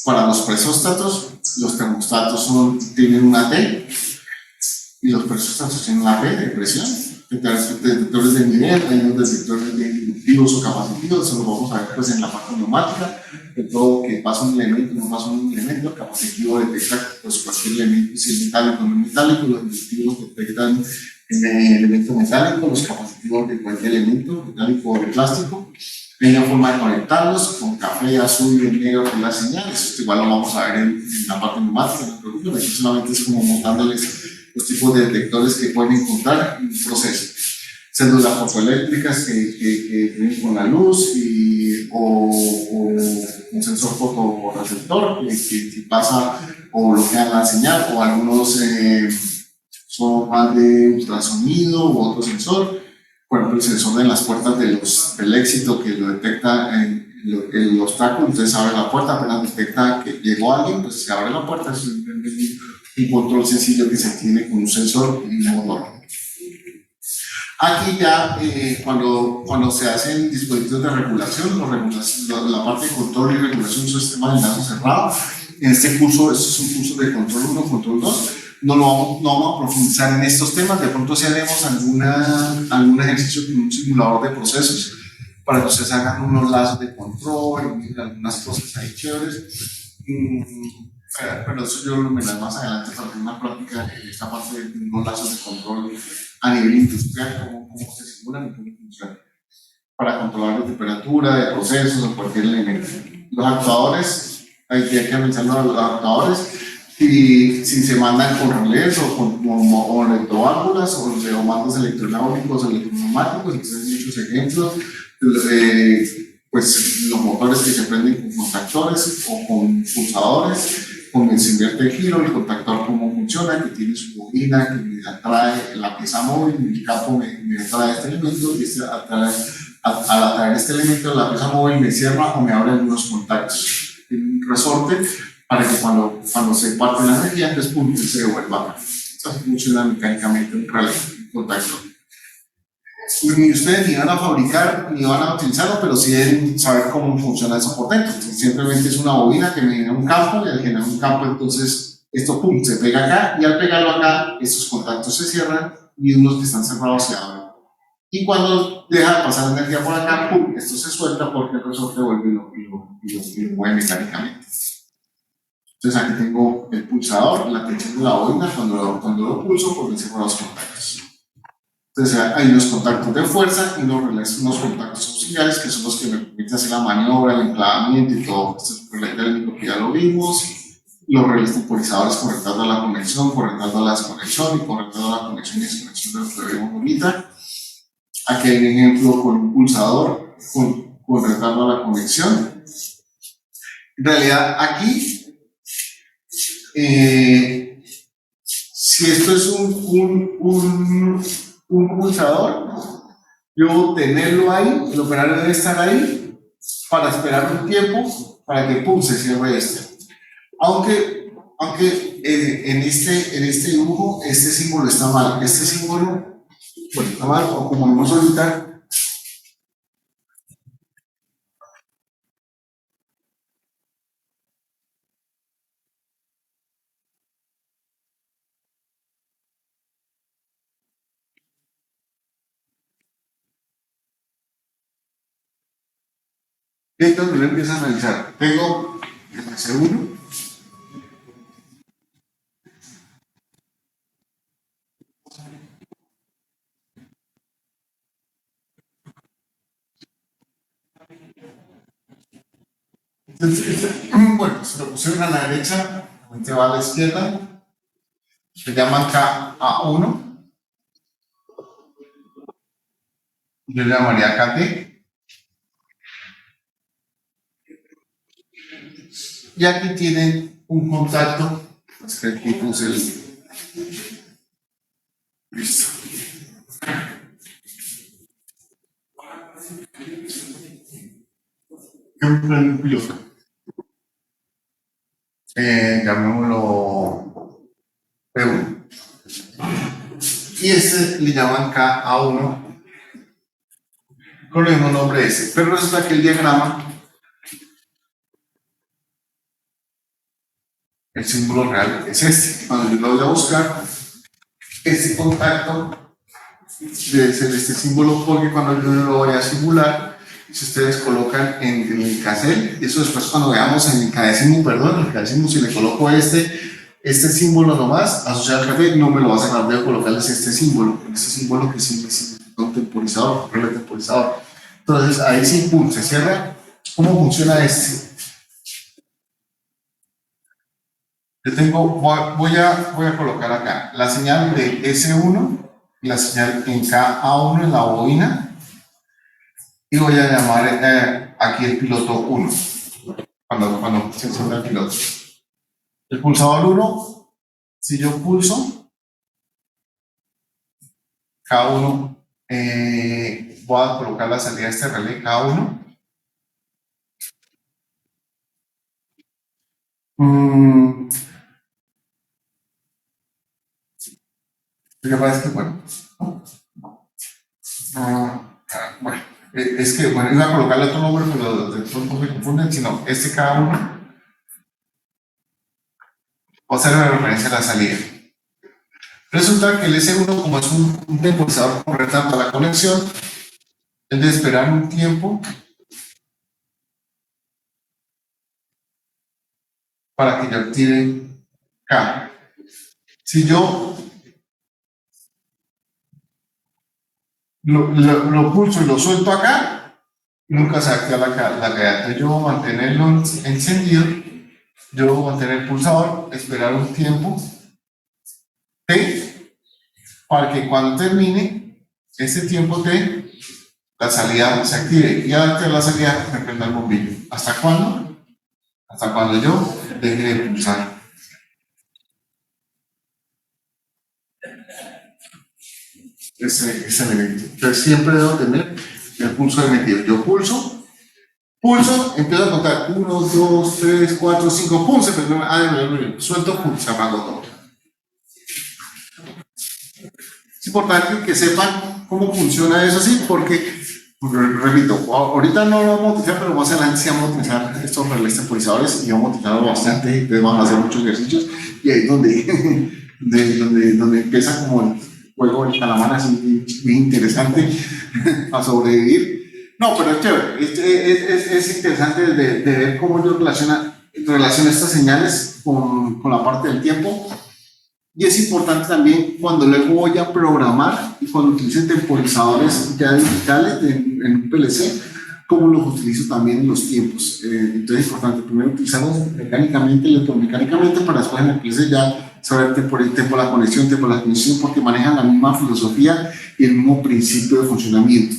Para los presóstatos, los termostatos tienen una T y los presóstatos tienen una P de presión. Detectores de nivel, hay unos detectores de inductivos o capacitivos, eso lo vamos a ver pues, en la parte neumática, de todo que pasa un elemento, no pasa un elemento. El capacitivo detecta pues, cualquier elemento, si es metálico o no metálico. Los inductivos detectan elementos metálicos, los capacitivos de cualquier elemento, metálico o de plástico. Hay una forma de conectarlos con café, azul y negro con las señales. Esto igual lo vamos a ver en la parte neumática, no se preocupen, aquí solamente es como montándoles los tipos de detectores que pueden encontrar en un proceso. Células fotoeléctricas que vienen con la luz o un sensor fotorreceptor que si pasa o bloquea la señal, o algunos son más de ultrasonido u otro sensor. Por ejemplo, el sensor de las puertas del éxito que lo detecta el obstáculo, entonces abre la puerta, apenas detecta que llegó alguien, pues se abre la puerta. Es un control sencillo que se tiene con un sensor y un motor. Aquí ya, cuando se hacen dispositivos de regulación, la parte de control y regulación de un sistema de enlace cerrado, en este curso, estos son cursos de control 1, control 2, no vamos a profundizar en estos temas, de pronto si haremos algún ejercicio con un simulador de procesos, para que ustedes hagan unos lazos de control, y algunas cosas ahí chéveres. Pero eso yo lo veré más adelante para hacer una práctica en esta parte de unos lazos de control a nivel industrial, cómo se simulan y cómo funcionan, para controlar la temperatura de procesos o cualquier elemento. Los actuadores, hay que mencionar los actuadores, y si se mandan con relés o con electroválvulas o mandos electronáuticos o electroneumáticos, entonces hay muchos ejemplos. Pues los motores que se prenden con contactores o con pulsadores, con el invierte de giro, el contactor cómo funciona, que tiene su bobina, que me atrae la pieza móvil, el campo me atrae este elemento, y al atraer este elemento, la pieza móvil me cierra o me abre algunos contactos. Un resorte para que cuando se parte la energía, entonces pum, se devuelva acá. Así funciona mecánicamente un relé, un contactor. Pues ni ustedes ni van a fabricar ni van a utilizarlo, pero sí deben saber cómo funciona eso por dentro. Simplemente es una bobina que me genera un campo, y al generar un campo, entonces esto pum, se pega acá, y al pegarlo acá, estos contactos se cierran y unos que están cerrados se abren. Y cuando deja de pasar energía por acá, pum, esto se suelta porque el resorte vuelve y lo mueve mecánicamente. Entonces aquí tengo el pulsador, la tensión de la bobina, cuando lo pulso, pues me cierro los contactos. Entonces hay unos contactos de fuerza y unos contactos auxiliares que son los que me permiten hacer la maniobra, el enclavamiento y todo. Este es el relé térmico que ya lo vimos. Los relés temporizadores conectando a la conexión, conectando a la desconexión y conectando a la conexión y desconexión de lo que vemos ahorita. Aquí hay un ejemplo con un pulsador conectando a la conexión. En realidad aquí, si esto es un pulsador, yo tenerlo ahí, el operario debe estar ahí para esperar un tiempo para que pum, se cierre este. Aunque en este dibujo, este símbolo está mal. Este símbolo, bueno, está mal, o como vemos ahorita, entonces lo empiezo a analizar. Tengo el S1. Bueno, si lo pusieron a la derecha, realmente va a la izquierda. Se llama KA1. Yo le llamaría KT. Y aquí tienen un contacto. Pues que aquí puse el. Listo. ¿Qué me prende un piloto? Llamémoslo P1. Y este le llaman KA1 con el mismo nombre ese. Pero resulta que el diagrama, el símbolo real es este. Cuando yo lo voy a buscar, este contacto debe ser este símbolo, porque cuando yo lo voy a simular, si ustedes colocan en el cassette, eso después cuando veamos en el cadécimo, si le coloco este símbolo nomás, asociado al café, no me lo va a sacar, debo colocarles este símbolo que sí me significa un temporizador, un relé temporizador. Entonces ahí sí, pum, se cierra. ¿Cómo funciona este? Yo tengo, voy a colocar acá la señal de S1, la señal en KA1 en la bobina, y voy a llamar aquí el piloto 1, cuando se encienda el piloto. El pulsador 1, si yo pulso, K1, voy a colocar la salida de este relé K1. Lo que pasa es que, bueno, bueno, es que, bueno, iba a colocarle otro nombre, pero de pronto me confunden, sino este K1 va a ser la referencia a la salida. Resulta que el S1, como es un temporizador con retardo a la conexión, es de esperar un tiempo para que yo active K. Si yo lo pulso y lo suelto acá, nunca se activa la cadena. Entonces yo voy a mantenerlo encendido, yo voy a mantener el pulsador, esperar un tiempo T, para que cuando termine ese tiempo T, la salida se active y antes de la salida me prenda el bombillo. ¿Hasta cuándo? Hasta cuando yo deje de pulsar. Ese elemento. Entonces siempre debo tener el pulso de metido. Yo pulso, empiezo a contar 1, 2, 3, 4, 5, pum, se prende, suelto, pum, se apagó todo. Es importante que sepan cómo funciona eso así, porque, repito, ahorita no lo vamos a utilizar, pero más adelante sí vamos a utilizar estos relés temporizadores y vamos a utilizarlo bastante, entonces vamos a hacer muchos ejercicios y ahí es donde empieza como el juego del calamar así bien interesante a sobrevivir. No, pero es chévere, es interesante de ver cómo yo relaciona estas señales con la parte del tiempo. Y es importante también cuando luego voy a programar y cuando utilice temporizadores ya digitales en un PLC, cómo los utilizo también en los tiempos. Entonces es importante primero utilizarlos mecánicamente, electromecánicamente, para después en el PLC ya saber tiempo la conexión, tiempo la conexión, porque manejan la misma filosofía y el mismo principio de funcionamiento.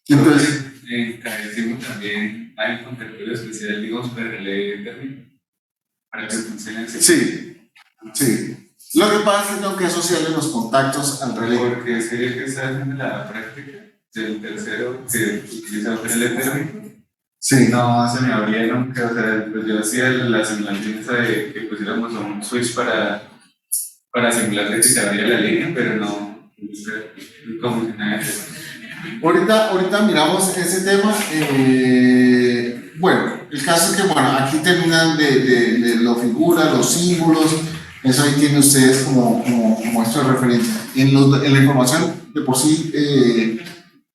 Entonces, en Cadecimu también hay un control especial, digamos, para relé térmico, para que funcione así. Sí, sí. Lo que pasa es que tengo que asociarle los contactos al relé. Porque sé que está haciendo la práctica del tercero que utiliza un relé térmico. Sí. No se me abría nunca, o sea, pues yo hacía la simulación esa de que pusiéramos un switch para simular de que se abría la línea, pero no funcionaba eso. Ahorita miramos ese tema. Bueno, el caso es que, bueno, aquí terminan de la figura, los símbolos, eso ahí tienen ustedes como esto de referencia. En la información, de por sí,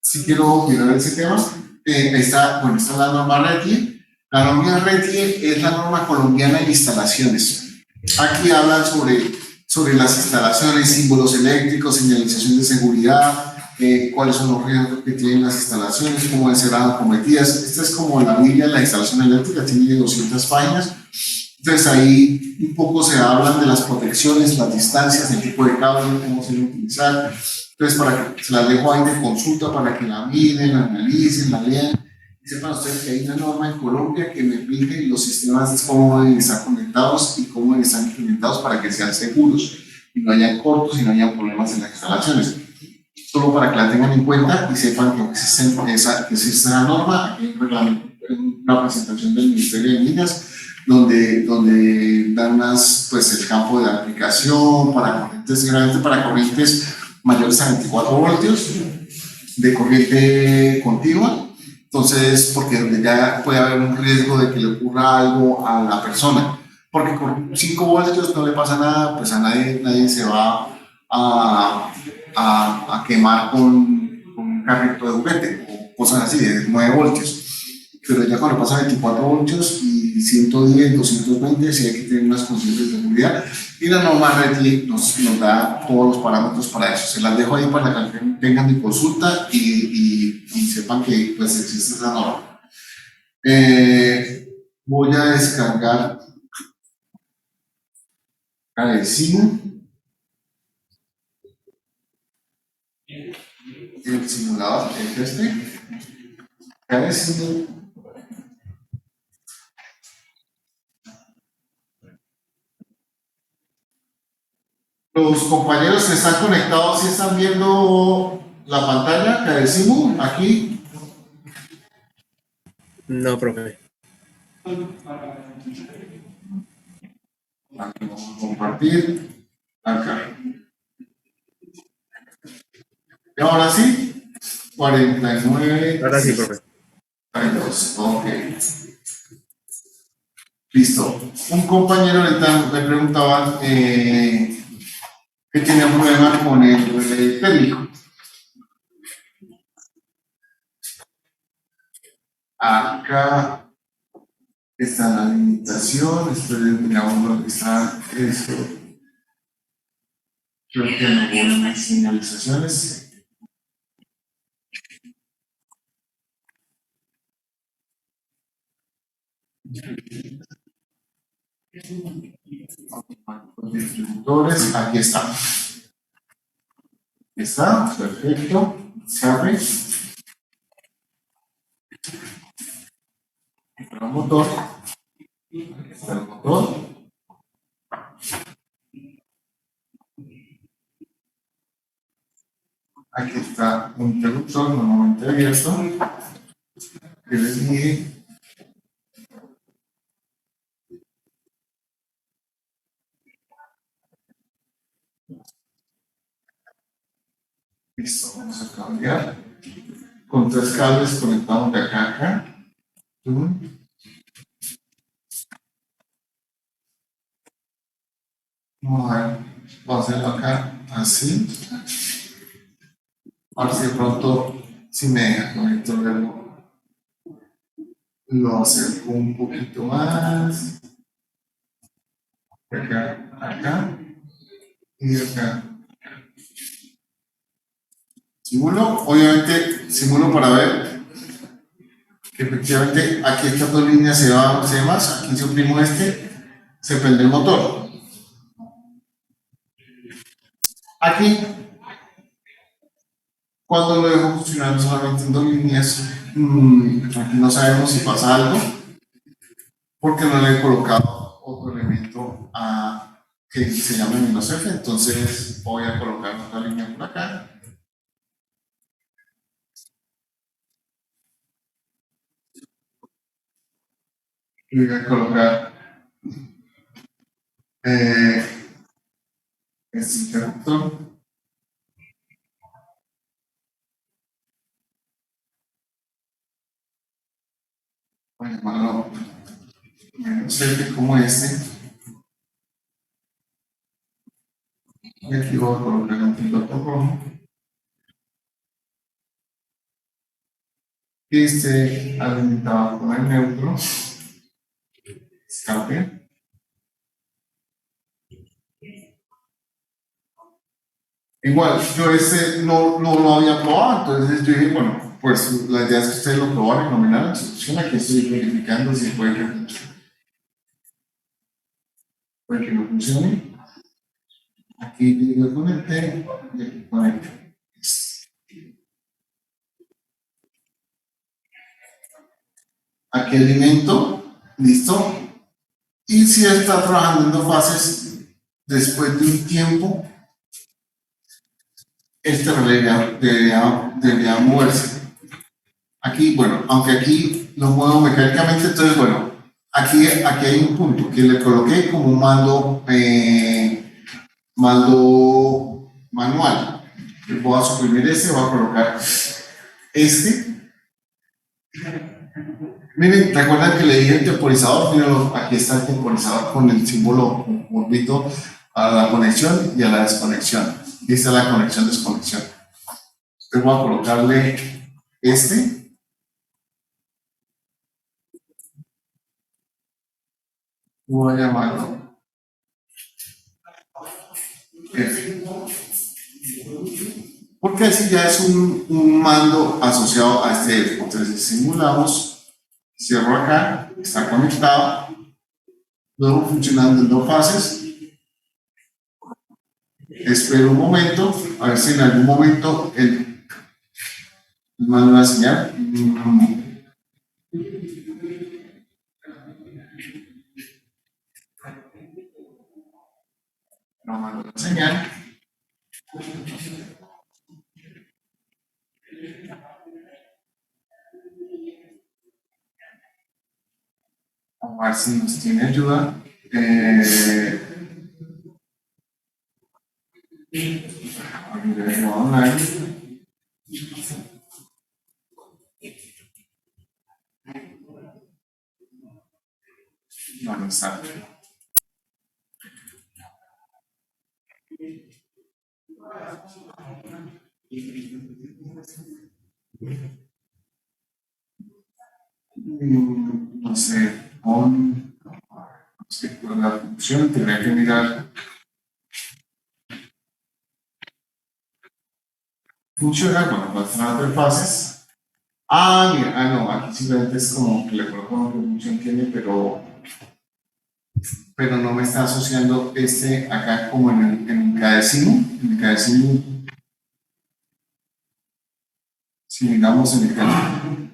si quiero mirar ese tema, está la norma RETIE. La norma RETIE es la norma colombiana de instalaciones. Aquí hablan sobre las instalaciones, símbolos eléctricos, señalización de seguridad, cuáles son los riesgos que tienen las instalaciones, cómo deben ser acometidas. Esta es como la Biblia de la instalación eléctrica, tiene 200 páginas. Entonces ahí un poco se hablan de las protecciones, las distancias, el tipo de cable, cómo se debe utilizar. Entonces para que se las dejo ahí de consulta para que la miren, la analicen, la lean y sepan ustedes que hay una norma en Colombia que me pide los sistemas cómo deben estar conectados y cómo deben estar implementados para que sean seguros y no haya cortos y no haya problemas en las instalaciones. Solo para que la tengan en cuenta y sepan que existe esa norma. Aquí hay una presentación del Ministerio de Minas donde dan pues, el campo de aplicación para corrientes, seguramente para corrientes mayores a 24 voltios de corriente continua. Entonces, porque donde ya puede haber un riesgo de que le ocurra algo a la persona. Porque con 5 voltios no le pasa nada, pues a nadie se va a quemar con un carrito de juguete o cosas así de 9 voltios. Pero ya cuando pasa 24 voltios y 110, 220, sí hay que tener unas condiciones de seguridad. Y la norma RETI nos da todos los parámetros para eso. Se las dejo ahí para que tengan mi consulta y sepan que pues, existe esa norma. Voy a descargar Cadecimu, el simulador, el Cadecimu. Los compañeros que están conectados, ¿sí están viendo la pantalla que decimos aquí? No, profe. Aquí vamos a compartir. Acá. Y ahora sí, 49. Ahora sí, profe. 42. Ok. Listo. Un compañero ahorita me preguntaba que tenía un problema con el térmico. Acá está la limitación, miramos lo que está esto. Creo que no hubo unas señalizaciones. Los distribuidores, aquí está. Está, perfecto. Se abre. El motor. Aquí está el motor. Aquí está un interruptor normalmente abierto. Que les mide. Listo, vamos a cambiar. Con 3 cables conectamos de acá a acá. Vamos a ver, vamos a hacerlo acá, así. A ver si de pronto, si me deja conectar lo acerco un poquito más. De acá, acá. Y de acá. Simulo, obviamente, simulo para ver que efectivamente aquí estas dos líneas se van más, aquí se oprimo se prende el motor. Aquí, cuando lo dejo funcionando solamente en dos líneas, aquí no sabemos si pasa algo, porque no le he colocado otro elemento que se llama -F, entonces voy a colocar otra línea por acá. Y voy a colocar este interruptor. Voy a llamarlo -F como este. Y aquí voy a colocar un piloto rojo. Y este alimentado con el neutro. Escape. Igual, yo no lo había probado, entonces yo dije, bueno, pues la idea es que ustedes lo probaran y nominaran si funciona, que estoy verificando si puede que no funcione. Aquí yo conecté y aquí conecté. Aquí alimento, listo. Y si está trabajando en dos fases, después de un tiempo, este relé debería moverse. Aquí, bueno, aunque aquí lo muevo mecánicamente, entonces, bueno, aquí hay un punto que le coloqué como un mando manual. Voy a suprimir voy a colocar este. Miren, recuerdan que le dije el temporizador, miren, aquí está el temporizador con el símbolo bonito a la conexión y a la desconexión. Aquí está la conexión, desconexión. Entonces voy a colocarle este. Voy a llamarlo F. Porque así ya es un mando asociado a este F. Entonces simulamos, cierro acá, está conectado, luego funcionando en dos fases. Espero un momento, a ver si en algún momento el mando una señal. tomando la señal. Vamos a ver si nos tiene ayuda. Online. No está. No sé, no sé cuál es la función, tendría que mirar. Funciona, bueno, las interfaces. Mira, no, aquí simplemente es como que le coloco qué función tiene, pero no me está asociando este acá como en el cadecino. En el cadecino, si miramos en el cadecino.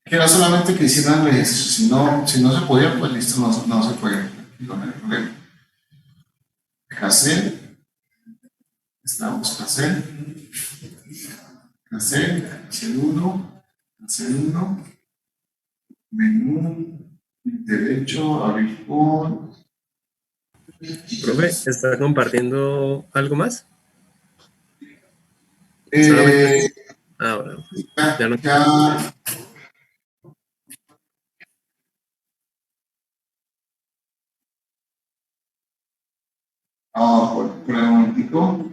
Que era solamente que hicieran el ejercicio, si no se podía, pues listo, no se puede. No hay problema. Hacer, estamos hacer 1, menú, derecho, abrir por. Profe, ¿está compartiendo algo más? Eh, Bueno, ya, ya no. ya. Por el momentico.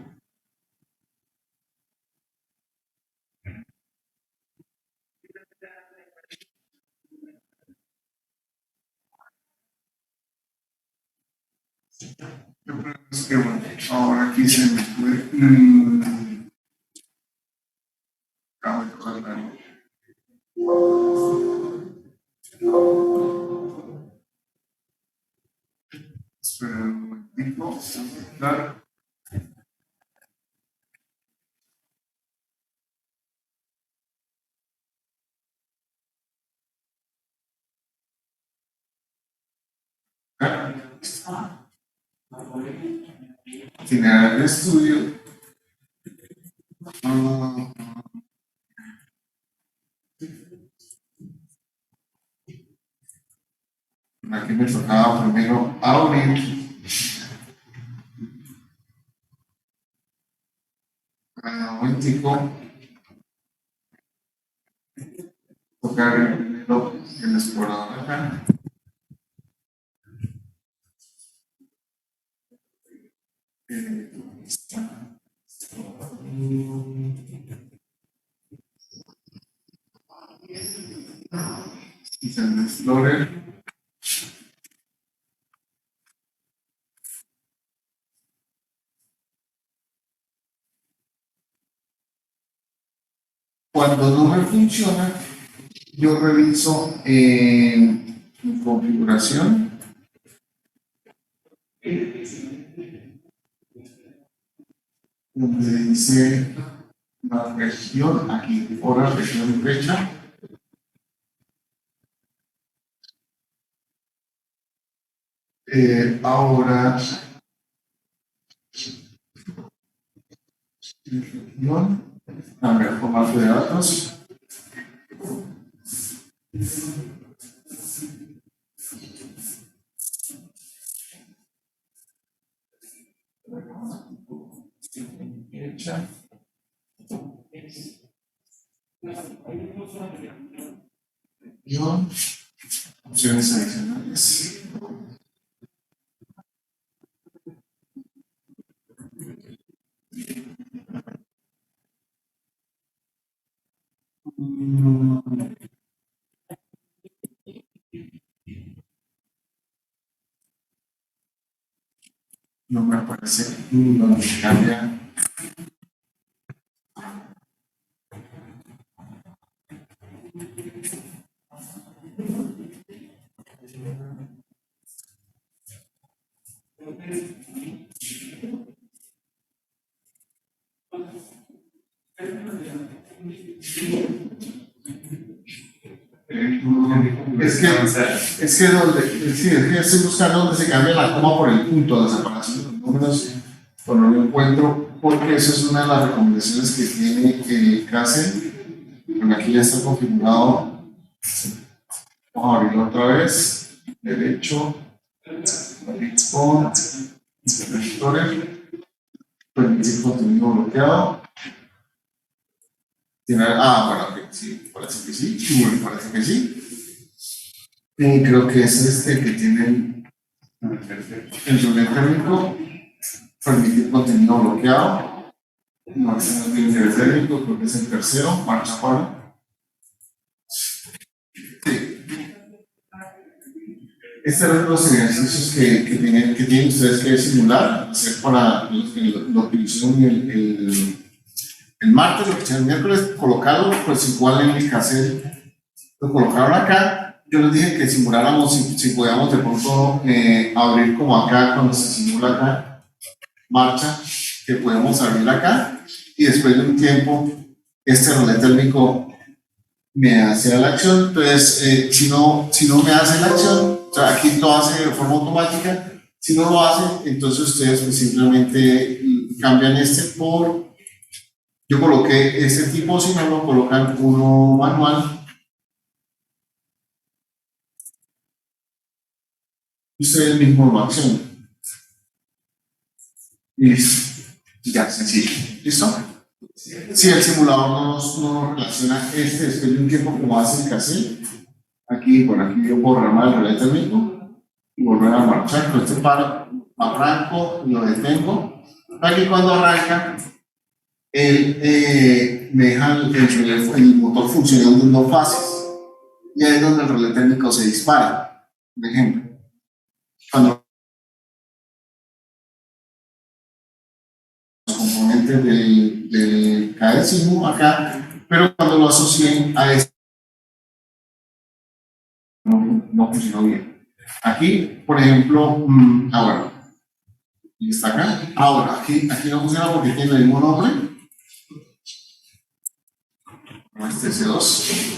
Es que bueno, ahora aquí se me fue. Acabo de cortar. Espera un momentico. Claro. Generar el estudio. Aquí me tocaba primero abrir. Un momentico. Tocar primero el explorador acá. Quizá el Explorer. Cuando no me funciona, yo reviso en configuración. Donde dice la región, aquí, hora, región y fecha. Ahora, región, cambiar formato de datos. Fecha. Región, opciones adicionales. No me aparece donde cambia. Es que estoy buscando donde se cambia la coma por el punto de separación de los números, pero no lo encuentro, porque eso es una de las recomendaciones que tiene el CASE. Bueno, aquí ya está configurado. Vamos a abrirlo otra vez. Derecho, Export, Explorer, permitir contenido bloqueado. Bueno, okay, sí, parece que sí. Bueno, parece que sí. Creo que es este que tiene el relé térmico. Permitir contenido bloqueado. No, ese no es el relé térmico, creo que es el tercero. Marcha para. Sí. Estos son los ejercicios que tienen ustedes que simular, hacer para lo que hicieron el martes, lo que hicieron el miércoles, colocarlo, pues igual en el cassette, lo colocaron acá. Yo les dije que simuláramos, si podíamos de pronto abrir como acá, cuando se simula acá, marcha, que podemos abrir acá, y después de un tiempo, este relé térmico me hace la acción. Entonces, si no me hace la acción, o sea, aquí lo hace de forma automática. Si no lo hace, entonces ustedes pues simplemente cambian este por, yo coloqué este tipo, si no lo colocan uno manual. Ustedes mismos lo accionan. Listo. Ya, sencillo. ¿Listo? Si el simulador no nos relaciona después de un tiempo como hace el cassette, aquí yo puedo programar el relé térmico y volver a marchar. Con este paro, arranco, lo detengo. Aquí cuando arranca, él me deja el motor funcionando en 2 fases. Y ahí es donde el relé térmico se dispara. Por ejemplo, cuando los componentes del KD5 acá, pero cuando lo asocié a este no funcionó bien. Aquí, por ejemplo, bueno, y está acá. Ahora, aquí no funciona porque tiene el mismo nombre. Este C2.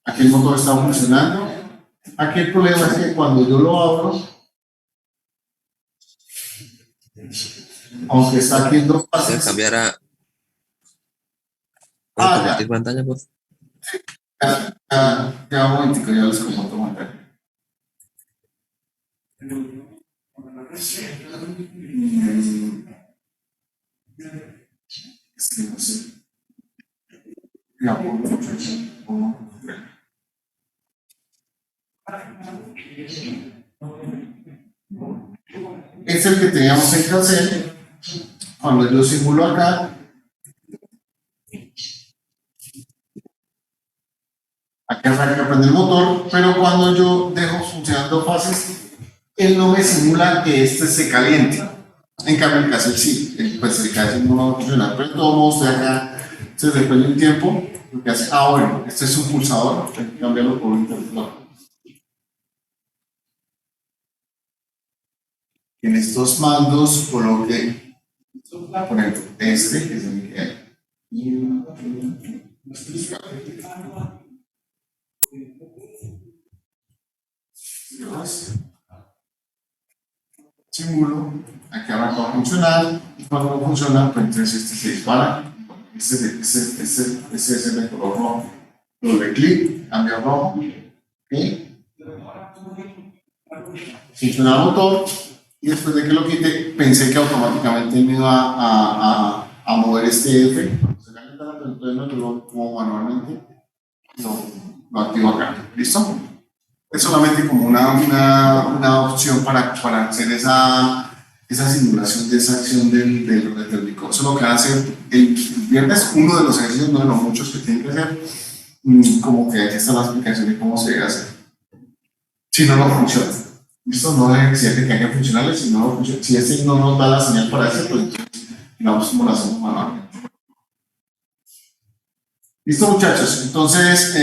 Aquí el motor está funcionando. Aquí el problema es que cuando yo lo abro, aunque está aquí en 2 fases. Cambiar a compartir pantalla, pues. Ya un momentico, ya les comparto pantalla. Es que no sé. Ya es el que teníamos en cassette. Cuando yo simulo acá, aquí arranca, prende el motor, pero cuando yo dejo funcionando fases, él no me simula que este se caliente. En cambio, el cassette sí, pues el cassette no va a funcionar, pero de todos modos, de acá, entonces después de un tiempo, lo que hace, bueno, este es un pulsador, hay que cambiarlo por un interruptor. En estos mandos coloqué, por ejemplo, este, que es el que hay. Simulo, aquí ahora va a funcionar, y cuando no funciona, pues entonces este se dispara. Este es el de color rojo. Doble clic, cambia a rojo. ¿Okay? Funciona el motor. Y después de que lo quite, pensé que automáticamente me iba a mover este F. Entonces no lo como manualmente. Lo activo acá. ¿Listo? Es solamente como una opción para hacer esa simulación de esa acción del relé térmico. Eso es lo que hace el viernes, uno de los ejercicios, uno de los muchos que tienen que hacer. Como que aquí está la explicación de cómo se debe hacer. Si no funciona. Esto no es que haya funcionales, si no funciona. Si este no nos da la señal para eso, pues digamos como lo hacemos manualmente. Listo, muchachos. Entonces,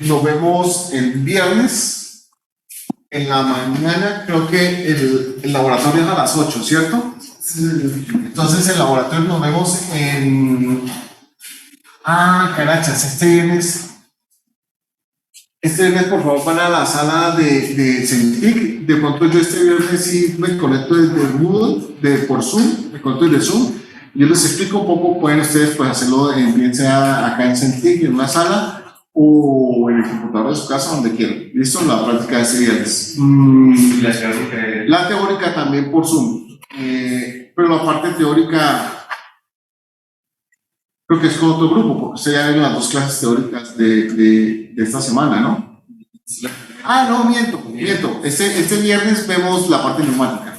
nos vemos el viernes en la mañana. Creo que el laboratorio es a las 8, ¿cierto? Entonces, el laboratorio nos vemos en... Ah, carachas, este viernes, por favor, van a la sala de CENTIC. De pronto yo este viernes sí me conecto desde Moodle, por Zoom, me conecto desde Zoom. Yo les explico un poco, pueden ustedes pues hacerlo bien sea acá en CENTIC, en una sala, o en el computador de su casa, donde quieran. ¿Listo? La práctica de este viernes. Y la teórica La teórica también por Zoom. Pero la parte teórica creo que es con otro grupo, porque ustedes ya ven las dos clases teóricas de esta semana, ¿no? Ah, no, miento. Este viernes vemos la parte neumática.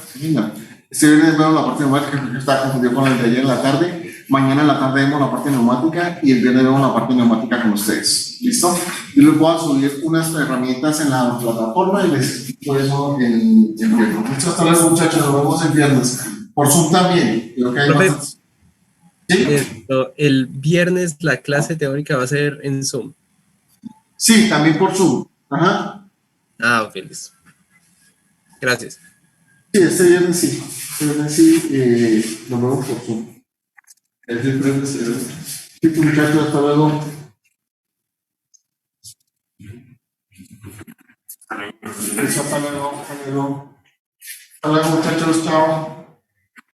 Este viernes vemos la parte neumática, porque yo estaba confundido con el de ayer en la tarde. Mañana en la tarde vemos la parte neumática y el viernes vemos la parte neumática con ustedes. ¿Listo? Yo les voy a subir unas herramientas en la plataforma y les explico eso el viernes. Muchas gracias, muchachos. Nos vemos el viernes. Por Zoom también. Creo que hay Profe, bastantes. ¿Sí? el viernes la clase teórica va a ser en Zoom. Sí, también por Zoom. Ajá. Ah, ok, listo. Gracias. Sí, este viernes sí. Este viernes sí, nos vemos por Zoom. es el profesor. Sí, muchachos, hasta luego. Hasta luego, muchachos, chao.